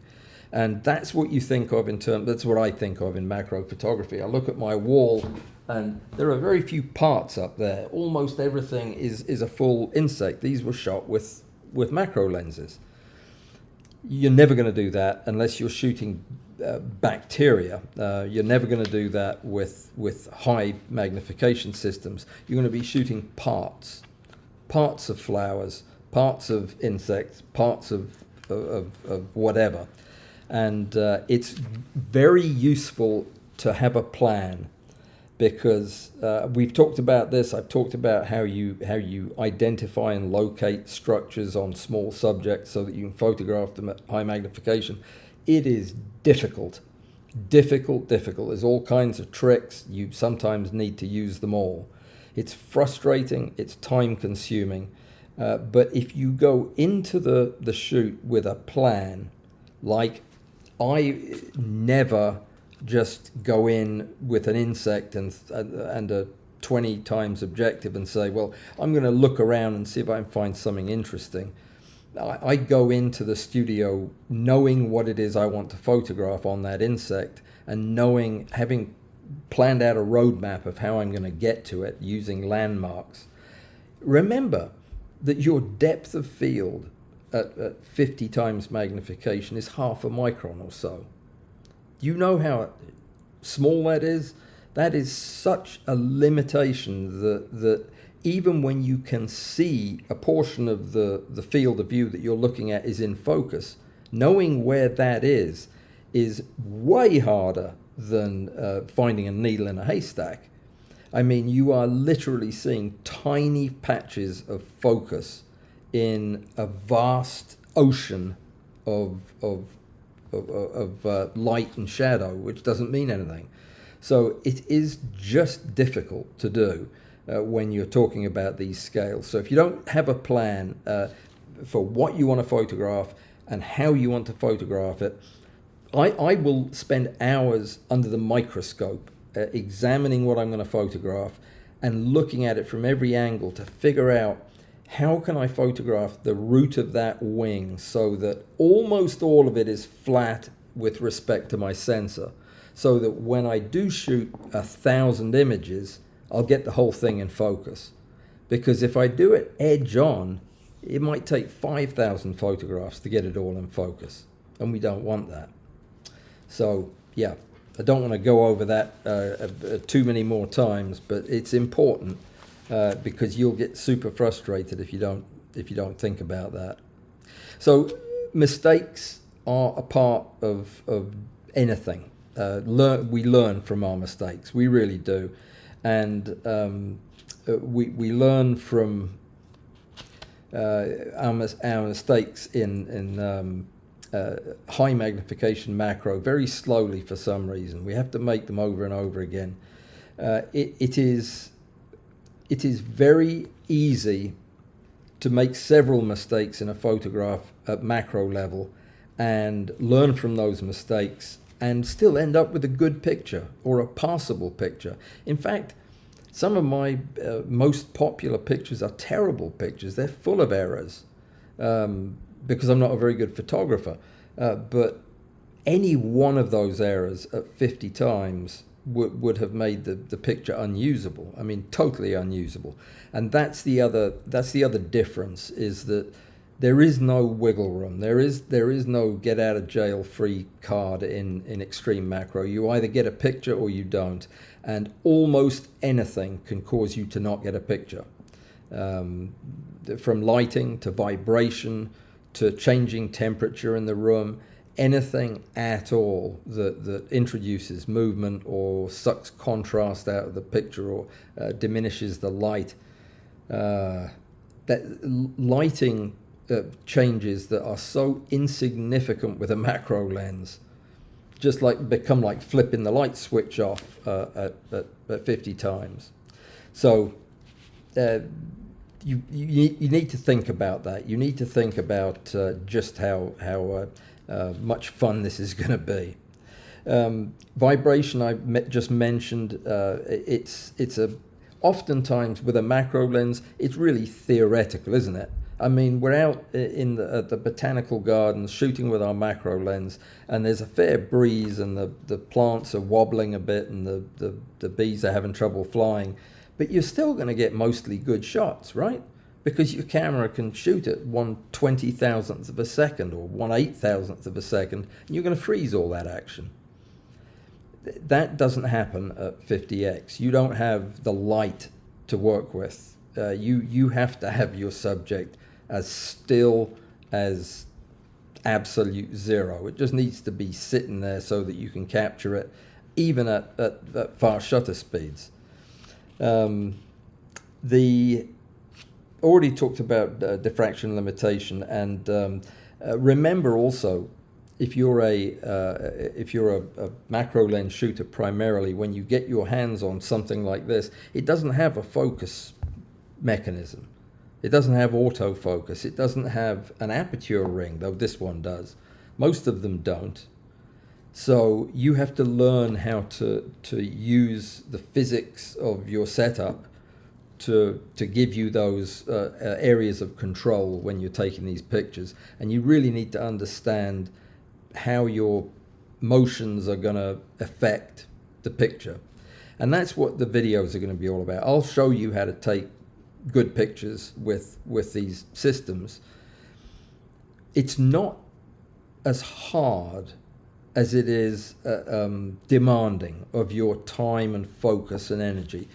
And that's what you think of that's what I think of in macro photography. I look at my wall and there are very few parts up there. Almost everything is a full insect. These were shot with macro lenses. You're never going to do that unless you're shooting bacteria. You're never going to do that with high magnification systems. You're going to be shooting parts of flowers, parts of insects, parts of whatever. And it's very useful to have a plan, because we've talked about this. I've talked about how you identify and locate structures on small subjects so that you can photograph them at high magnification. It is difficult. There's all kinds of tricks. You sometimes need to use them all. It's frustrating. It's time consuming. But if you go into the shoot with a plan, like I never just go in with an insect and a 20 times objective and say, well, I'm going to look around and see if I can find something interesting. I go into the studio knowing what it is I want to photograph on that insect, and having planned out a roadmap of how I'm going to get to it using landmarks. Remember that your depth of field at 50 times magnification is half a micron or so. You know how small that is? That is such a limitation that even when you can see a portion of the field of view that you're looking at is in focus, knowing where that is way harder than finding a needle in a haystack. I mean, you are literally seeing tiny patches of focus in a vast ocean of light and shadow, which doesn't mean anything. So it is just difficult to do when you're talking about these scales. So if you don't have a plan for what you want to photograph and how you want to photograph it, I will spend hours under the microscope examining what I'm going to photograph and looking at it from every angle to figure out how can I photograph the root of that wing so that almost all of it is flat with respect to my sensor, so that when I do shoot 1,000 images, I'll get the whole thing in focus. Because if I do it edge on, it might take 5,000 photographs to get it all in focus, and we don't want that. So yeah, I don't want to go over that too many more times, but it's important because you'll get super frustrated if you don't think about that. So mistakes are a part of anything. We learn from our mistakes. We really do, and we learn from our mistakes in high magnification macro very slowly for some reason. We have to make them over and over again. It is very easy to make several mistakes in a photograph at macro level and learn from those mistakes and still end up with a good picture or a passable picture. In fact, some of my most popular pictures are terrible pictures. They're full of errors because I'm not a very good photographer. But any one of those errors at 50 times would have made the picture unusable. I mean, totally unusable. And that's the other difference, is that there is no wiggle room. There is no get out of jail free card in extreme macro. You either get a picture or you don't, and almost anything can cause you to not get a picture. From lighting to vibration to changing temperature in the room, anything at all that introduces movement or sucks contrast out of the picture or diminishes the light. That lighting changes that are so insignificant with a macro lens, just become like flipping the light switch off at 50 times. So you need to think about that. You need to think about just how much fun this is going to be. Vibration I just mentioned. Oftentimes with a macro lens, it's really theoretical, isn't it? I mean, we're out at the botanical gardens shooting with our macro lens, and there's a fair breeze, and the plants are wobbling a bit, and the bees are having trouble flying. But you're still going to get mostly good shots, right? Because your camera can shoot at 1/20,000th of a second or 1/8,000th of a second, and you're going to freeze all that action. That doesn't happen at 50x. You don't have the light to work with. You have to have your subject as still as absolute zero. It just needs to be sitting there so that you can capture it, even at fast shutter speeds. Already talked about diffraction limitation, and remember also, if you're a macro lens shooter primarily, when you get your hands on something like this, it doesn't have a focus mechanism. It doesn't have autofocus. It doesn't have an aperture ring, though this one does. Most of them don't. So you have to learn how to use the physics of your setup to give you those areas of control when you're taking these pictures. And you really need to understand how your motions are going to affect the picture. And that's what the videos are going to be all about. I'll show you how to take good pictures with these systems. It's not as hard as it is demanding of your time and focus and energy.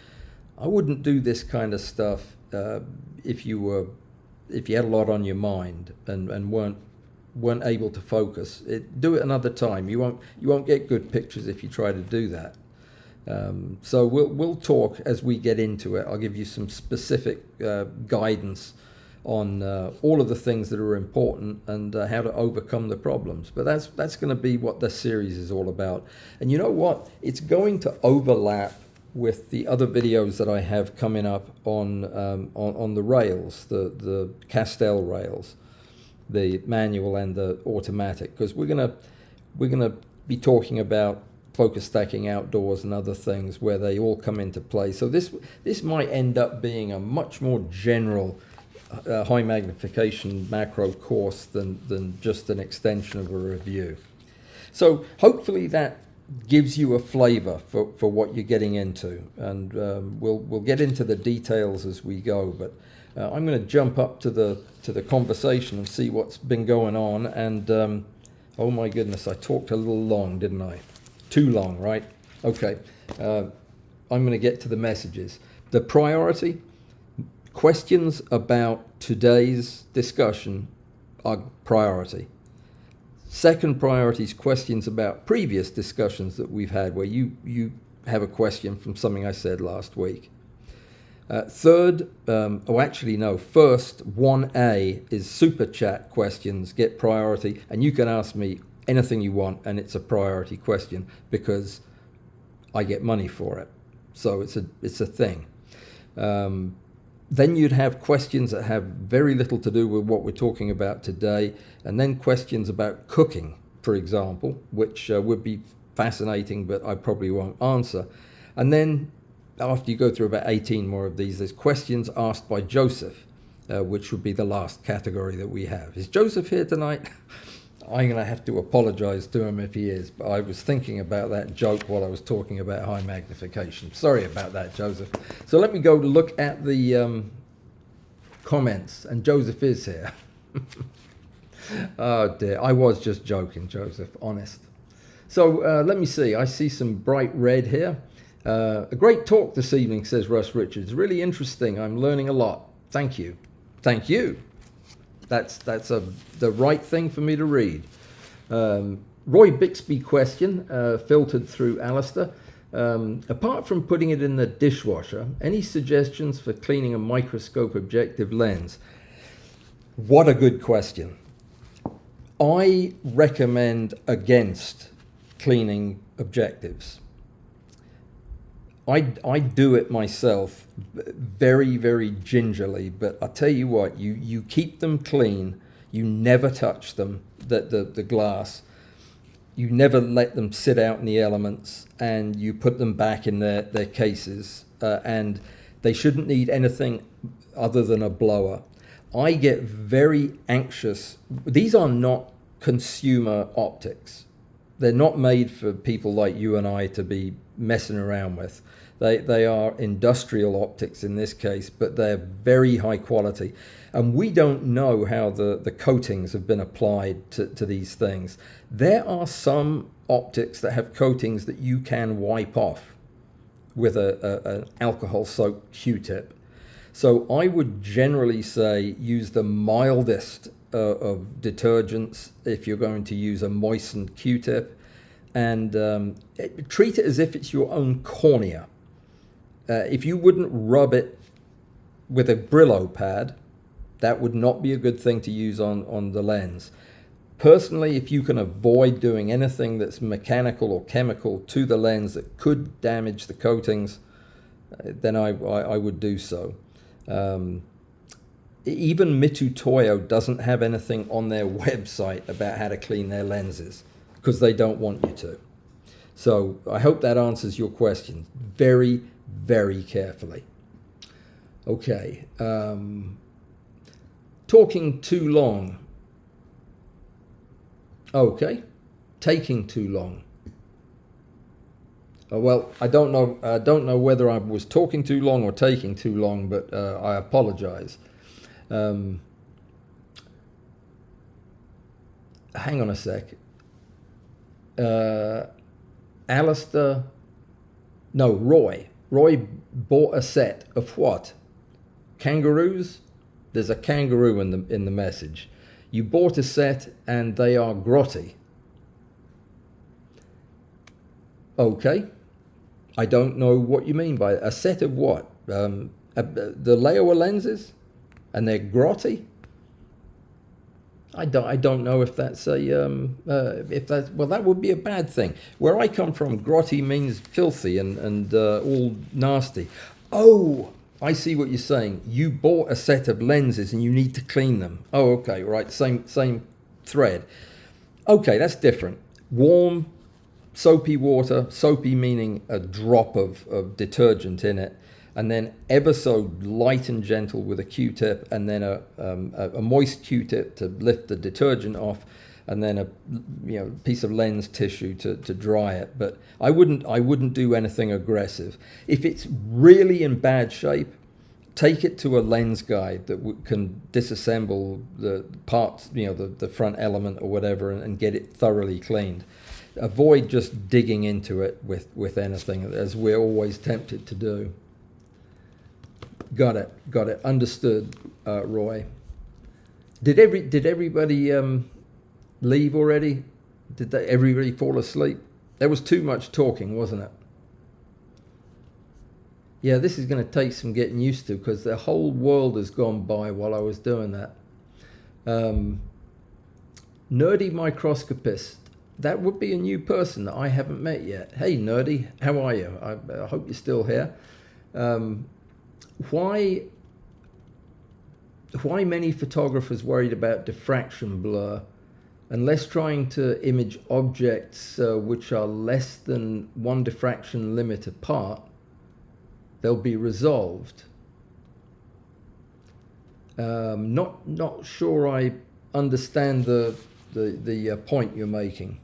I wouldn't do this kind of stuff if you had a lot on your mind and weren't able to focus. Do it another time. You won't get good pictures if you try to do that. So we'll talk as we get into it. I'll give you some specific guidance on all of the things that are important and how to overcome the problems. But that's going to be what this series is all about. And you know what? It's going to overlap with the other videos that I have coming up on the rails, the Castell rails, the manual and the automatic, because we're gonna be talking about focus stacking outdoors and other things where they all come into play. So this might end up being a much more general high magnification macro course than just an extension of a review. So hopefully that gives you a flavor for what you're getting into, and we'll get into the details as we go, but I'm going to jump up to the conversation and see what's been going on. And oh my goodness, I talked a little long, didn't I? too long, right? Okay, I'm going to get to the messages. The priority, questions about today's discussion are priority. Second priority is questions about previous discussions that we've had where you have a question from something I said last week. Third, first 1A is super chat questions, get priority, and you can ask me anything you want and it's a priority question because I get money for it. So it's a thing. Then you'd have questions that have very little to do with what we're talking about today, and then questions about cooking, for example, which would be fascinating, but I probably won't answer. And then after you go through about 18 more of these, there's questions asked by Joseph, which would be the last category that we have. Is Joseph here tonight? I'm going to have to apologize to him if he is, but I was thinking about that joke while I was talking about high magnification. Sorry about that, Joseph. So let me go look at the comments, and Joseph is here. Oh dear, I was just joking, Joseph, honest. So let me see, I see some bright red here. A great talk this evening, says Russ Richards. Really interesting. I'm learning a lot. Thank you. Thank you. That's the right thing for me to read. Roy Bixby question, filtered through Alistair. Apart from putting it in the dishwasher, any suggestions for cleaning a microscope objective lens? What a good question. I recommend against cleaning objectives. I do it myself very, very gingerly, but I tell you what, you keep them clean, you never touch them, the glass, you never let them sit out in the elements, and you put them back in their cases, and they shouldn't need anything other than a blower. I get very anxious. These are not consumer optics. They're not made for people like you and I to be messing around with. They are industrial optics in this case, but they're very high quality. And we don't know how the coatings have been applied to these things. There are some optics that have coatings that you can wipe off with an alcohol soaked Q-tip. So I would generally say use the mildest of detergents if you're going to use a moistened Q-tip, and treat it as if it's your own cornea. If you wouldn't rub it with a Brillo pad, that would not be a good thing to use on the lens. Personally, if you can avoid doing anything that's mechanical or chemical to the lens that could damage the coatings, then I would do so. Even Mitutoyo doesn't have anything on their website about how to clean their lenses because they don't want you to. So I hope that answers your question very, very carefully. Okay. Talking too long. Okay. Taking too long. Well, I don't know whether I was talking too long or taking too long, but I apologize. Hang on a sec. Roy bought a set of what? Kangaroos? There's a kangaroo in the message. You bought a set and they are grotty. Okay. I don't know what you mean by a set of what? The Laowa lenses? And they're grotty? I don't know if that's well, that would be a bad thing. Where I come from, grotty means filthy and all nasty. Oh, I see what you're saying. You bought a set of lenses and you need to clean them. Oh, okay, right, same thread. Okay, that's different. Warm, soapy water, soapy meaning a drop of detergent in it, and then ever so light and gentle with a Q-tip, and then a moist Q-tip to lift the detergent off, and then a piece of lens tissue to dry it. But I wouldn't do anything aggressive. If it's really in bad shape, take it to a lens guide that can disassemble the parts, the front element or whatever, and get it thoroughly cleaned. avoid just digging into it with anything, as we're always tempted to do. Got it. Understood, Roy. Did everybody leave already? Did everybody fall asleep? There was too much talking, wasn't it? Yeah, this is going to take some getting used to, because the whole world has gone by while I was doing that. Nerdy microscopist. That would be a new person that I haven't met yet. Hey, Nerdy, how are you? I hope you're still here. Why many photographers worried about diffraction blur? Unless trying to image objects which are less than 1 diffraction limit apart, they'll be resolved. Not sure I understand the point you're making.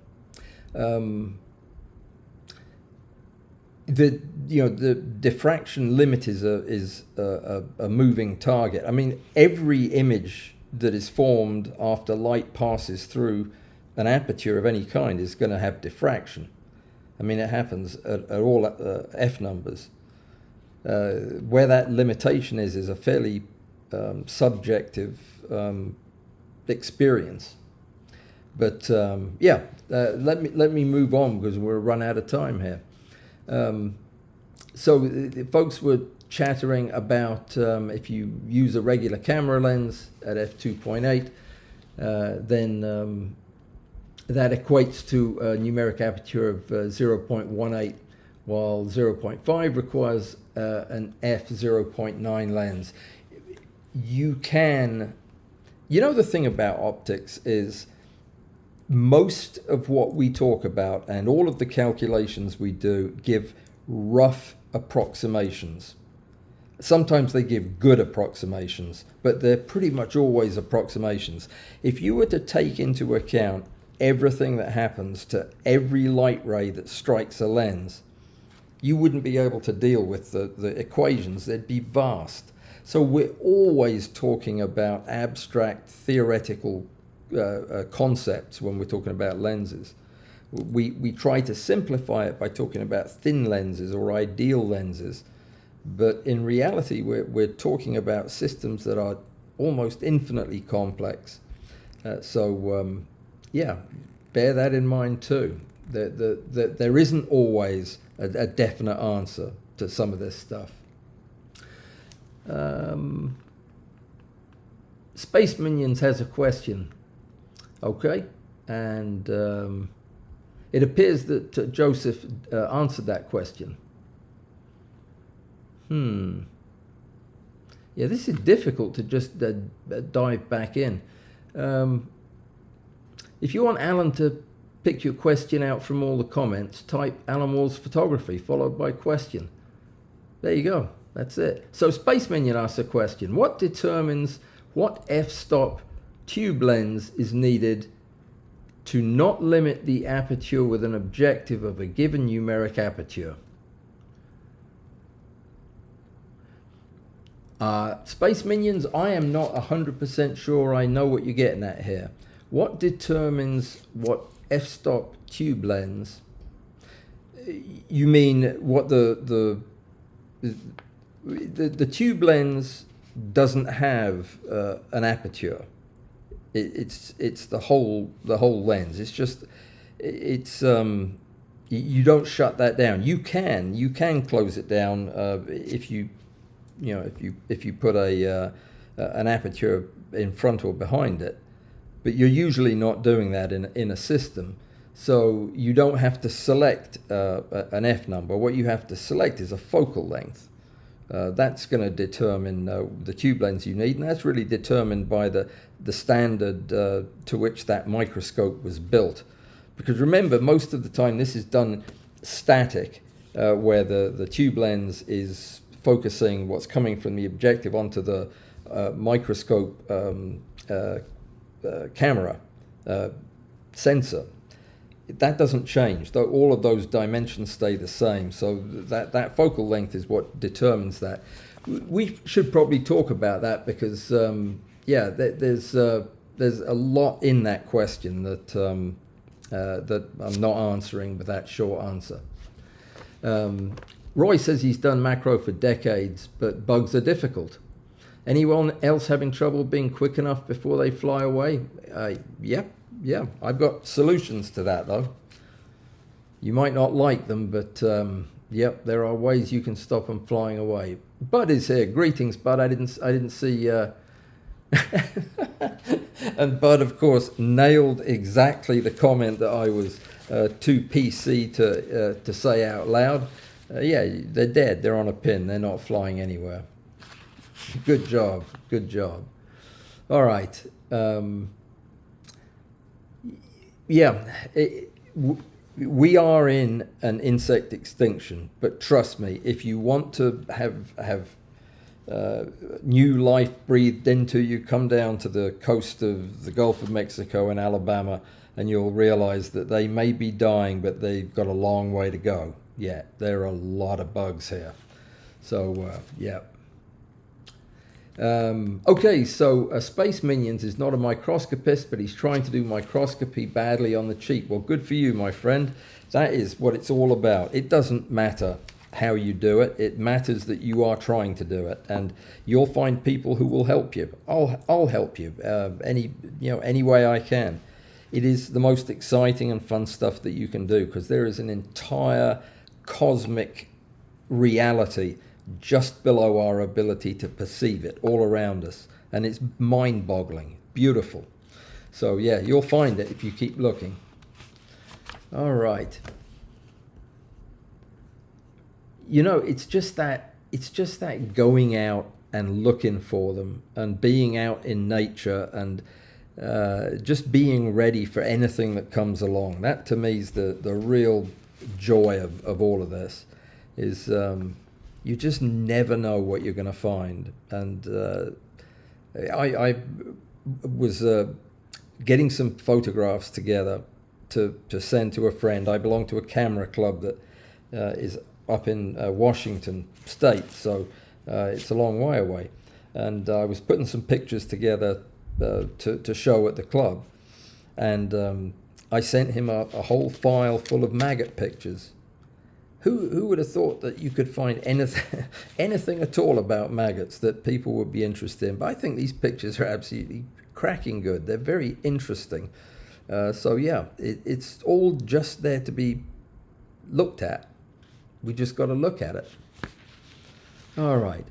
The diffraction limit is a moving target. I mean, every image that is formed after light passes through an aperture of any kind is going to have diffraction. I mean, it happens at all f numbers. Where that limitation is a fairly subjective experience. But let me move on, because we'll run out of time here. So the folks were chattering about if you use a regular camera lens at f2.8, then that equates to a numeric aperture of 0.18, while 0.5 requires an f0.9 lens. You know, the thing about optics is most of what we talk about and all of the calculations we do give rough approximations. Sometimes they give good approximations, but they're pretty much always approximations. If you were to take into account everything that happens to every light ray that strikes a lens, you wouldn't be able to deal with the equations. They'd be vast. So we're always talking about abstract theoretical concepts when we're talking about lenses. We try to simplify it by talking about thin lenses or ideal lenses, but in reality we're talking about systems that are almost infinitely complex. Yeah, bear that in mind too. There isn't always a definite answer to some of this stuff. Space Minions has a question. Okay, and it appears that Joseph answered that question. Yeah, this is difficult to just dive back in. If you want Allan to pick your question out from all the comments, type Allan Wall's photography followed by question. There you go. That's it. So Space Minion asks a question. What determines what f-stop tube lens is needed to not limit the aperture with an objective of a given numeric aperture? Space Minions, I am not 100% sure I know what you're getting at here. What determines what f-stop tube lens? You mean what the tube lens doesn't have an aperture. It's the whole lens. It's just you don't shut that down. You can close it down if you put an aperture in front or behind it, but you're usually not doing that in a system. So you don't have to select an F number. What you have to select is a focal length. That's going to determine the tube lens you need, and that's really determined by the standard to which that microscope was built. Because remember, most of the time this is done static, where the tube lens is focusing what's coming from the objective onto the microscope camera sensor. That doesn't change, though all of those dimensions stay the same. So that focal length is what determines that. We should probably talk about that because, there's a lot in that question that that I'm not answering with that short answer. Roy says he's done macro for decades, but bugs are difficult. Anyone else having trouble being quick enough before they fly away? Yeah. I've got solutions to that, though. You might not like them, but yep, there are ways you can stop them flying away. Bud is here. Greetings, Bud. I didn't see. And Bud, of course, nailed exactly the comment that I was too PC to say out loud. Yeah, they're dead. They're on a pin. They're not flying anywhere. Good job. Good job. All right. We are in an insect extinction, but trust me, if you want to have new life breathed into you, come down to the coast of the Gulf of Mexico and Alabama, and you'll realize that they may be dying, but they've got a long way to go. Yeah, there are a lot of bugs here. So, yeah. Okay, so Space Minions is not a microscopist, but he's trying to do microscopy badly on the cheap. Well, good for you, my friend. That is what it's all about. It doesn't matter how you do it. It matters that you are trying to do it, and you'll find people who will help you. I'll help you any way I can. It is the most exciting and fun stuff that you can do, because there is an entire cosmic reality just below our ability to perceive it all around us, and it's mind-boggling, beautiful. So yeah, you'll find it if you keep looking. All right. You know, it's just that going out and looking for them and being out in nature and just being ready for anything that comes along. That to me is the real joy of all of this. Is you just never know what you're going to find. And I was getting some photographs together to send to a friend. I belong to a camera club that is up in Washington State, so it's a long way away. And I was putting some pictures together to show at the club. And I sent him a whole file full of maggot pictures. Who would have thought that you could find anything at all about maggots that people would be interested in? But I think these pictures are absolutely cracking good. They're very interesting. So yeah, it's all just there to be looked at. We just got to look at it. All right.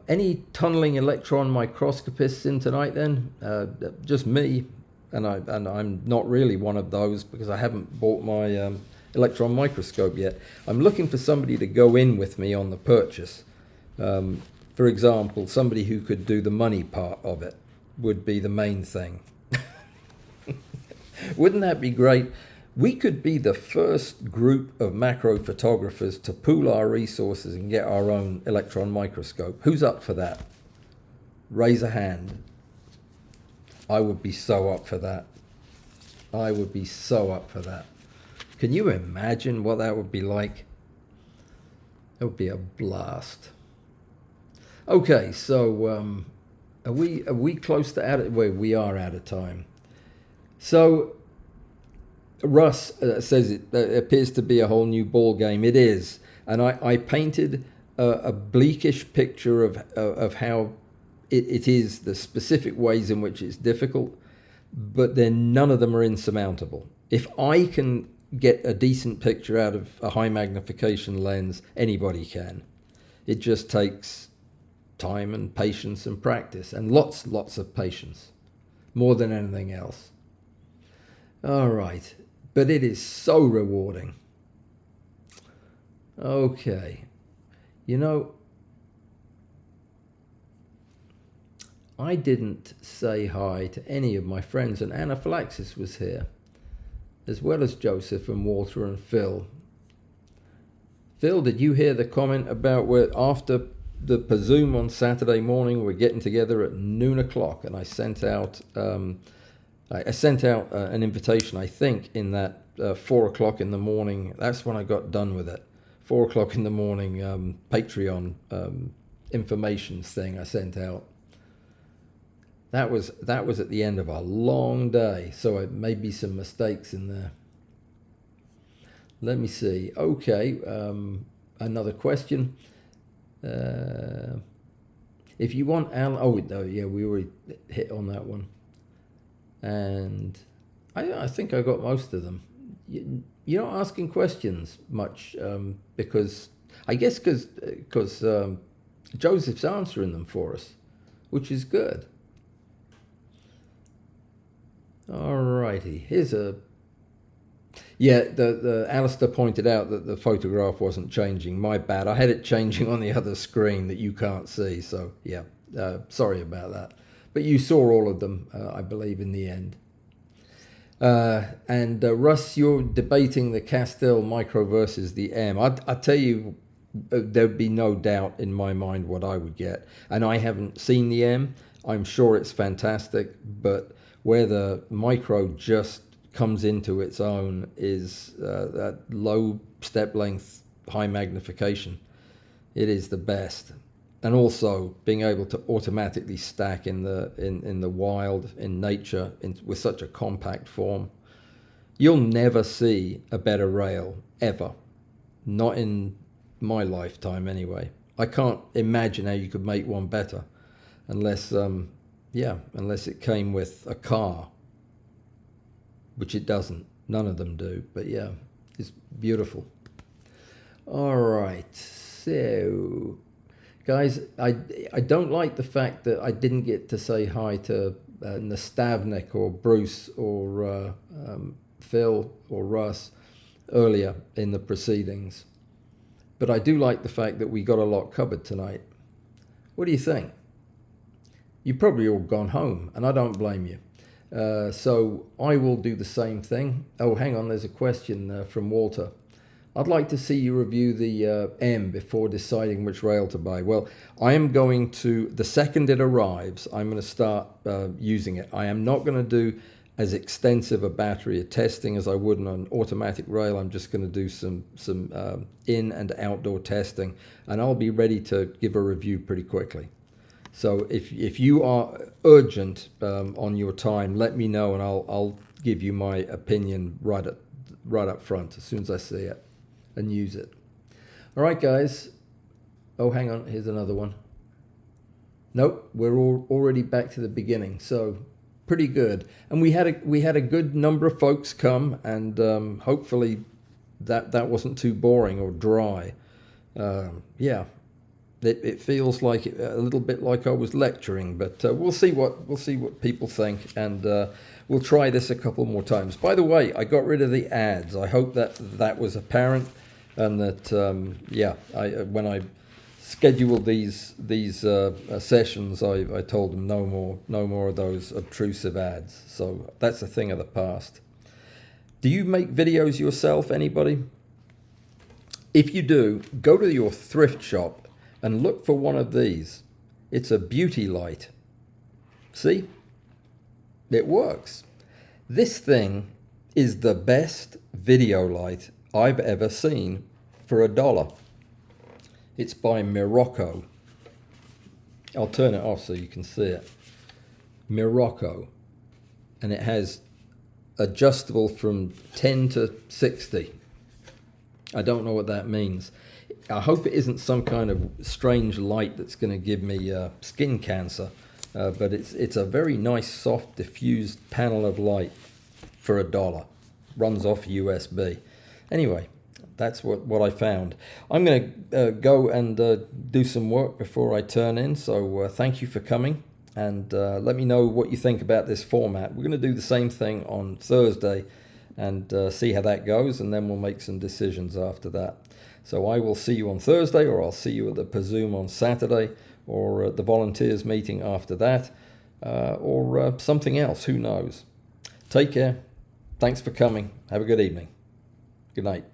Any tunneling electron microscopists in tonight then? Just me, and I'm not really one of those because I haven't bought my electron microscope yet. I'm looking for somebody to go in with me on the purchase. For example, somebody who could do the money part of it would be the main thing. Wouldn't that be great? We could be the first group of macro photographers to pool our resources and get our own electron microscope. Who's up for that? Raise a hand. I would be so up for that. I would be so up for that. Can you imagine what that would be like? It would be a blast. Okay, so are we close to out of, well, we are out of time. So Russ says it appears to be a whole new ball game. It is, and I painted a bleakish picture of how it is, the specific ways in which it's difficult, but then none of them are insurmountable. If I can get a decent picture out of a high magnification lens, anybody can. It just takes time and patience and practice, and lots of patience, more than anything else. All right, but it is so rewarding. Okay, you know, I didn't say hi to any of my friends, and Anaphylaxis was here, as well as Joseph and Walter and Phil. Phil, did you hear the comment about where after the Zoom on Saturday morning we're getting together at noon o'clock, and I sent out an invitation, I think, in that 4 o'clock in the morning. That's when I got done with it. 4 o'clock in the morning Patreon information thing I sent out. That was at the end of a long day, so it may be some mistakes in there. Let me see. Okay, another question. If you want Allan, oh no, yeah, we already hit on that one, and I think I got most of them. You're not asking questions much because I guess because Joseph's answering them for us, which is good. Alrighty, here's a. Yeah, the Alistair pointed out that the photograph wasn't changing. My bad. I had it changing on the other screen that you can't see. So yeah, sorry about that. But you saw all of them, I believe, in the end. And Russ, you're debating the Castell Micro versus the M. I tell you, there'd be no doubt in my mind what I would get. And I haven't seen the M. I'm sure it's fantastic, but where the Micro just comes into its own is that low step length, high magnification. It is the best. And also being able to automatically stack in the wild, in nature, with such a compact form. You'll never see a better rail, ever. Not in my lifetime anyway. I can't imagine how you could make one better unless unless it came with a car, which it doesn't. None of them do, but yeah, it's beautiful. All right, so guys, I don't like the fact that I didn't get to say hi to Nastavnik or Bruce or Phil or Russ earlier in the proceedings. But I do like the fact that we got a lot covered tonight. What do you think? You've probably all gone home, and I don't blame you. So I will do the same thing. Oh, hang on, there's a question from Walter. I'd like to see you review the M before deciding which rail to buy. Well, I am going to, the second it arrives, I'm going to start using it. I am not going to do as extensive a battery of testing as I would on an automatic rail. I'm just going to do some in and outdoor testing, and I'll be ready to give a review pretty quickly. So if you are urgent on your time, let me know, and I'll give you my opinion right up front as soon as I see it and use it. All right, guys. Oh, hang on. Here's another one. Nope, we're already back to the beginning. So pretty good. And we had a good number of folks come, and hopefully that wasn't too boring or dry. Yeah. It feels like a little bit like I was lecturing, but we'll see what people think, and we'll try this a couple more times. By the way, I got rid of the ads. I hope that was apparent, and that when I scheduled these sessions, I told them no more of those obtrusive ads. So that's a thing of the past. Do you make videos yourself, anybody? If you do, go to your thrift shop and look for one of these. It's a beauty light. See? It works. This thing is the best video light I've ever seen for $1. It's by Morocco. I'll turn it off so you can see it. Morocco. And it has adjustable from 10 to 60. I don't know what that means. I hope it isn't some kind of strange light that's going to give me skin cancer, but it's a very nice, soft, diffused panel of light for $1. Runs off USB. Anyway, that's what I found. I'm going to go and do some work before I turn in, so thank you for coming, and let me know what you think about this format. We're going to do the same thing on Thursday and see how that goes, and then we'll make some decisions after that. So I will see you on Thursday, or I'll see you at the Presume on Saturday, or at the volunteers meeting after that, or something else, who knows. Take care. Thanks for coming. Have a good evening. Good night.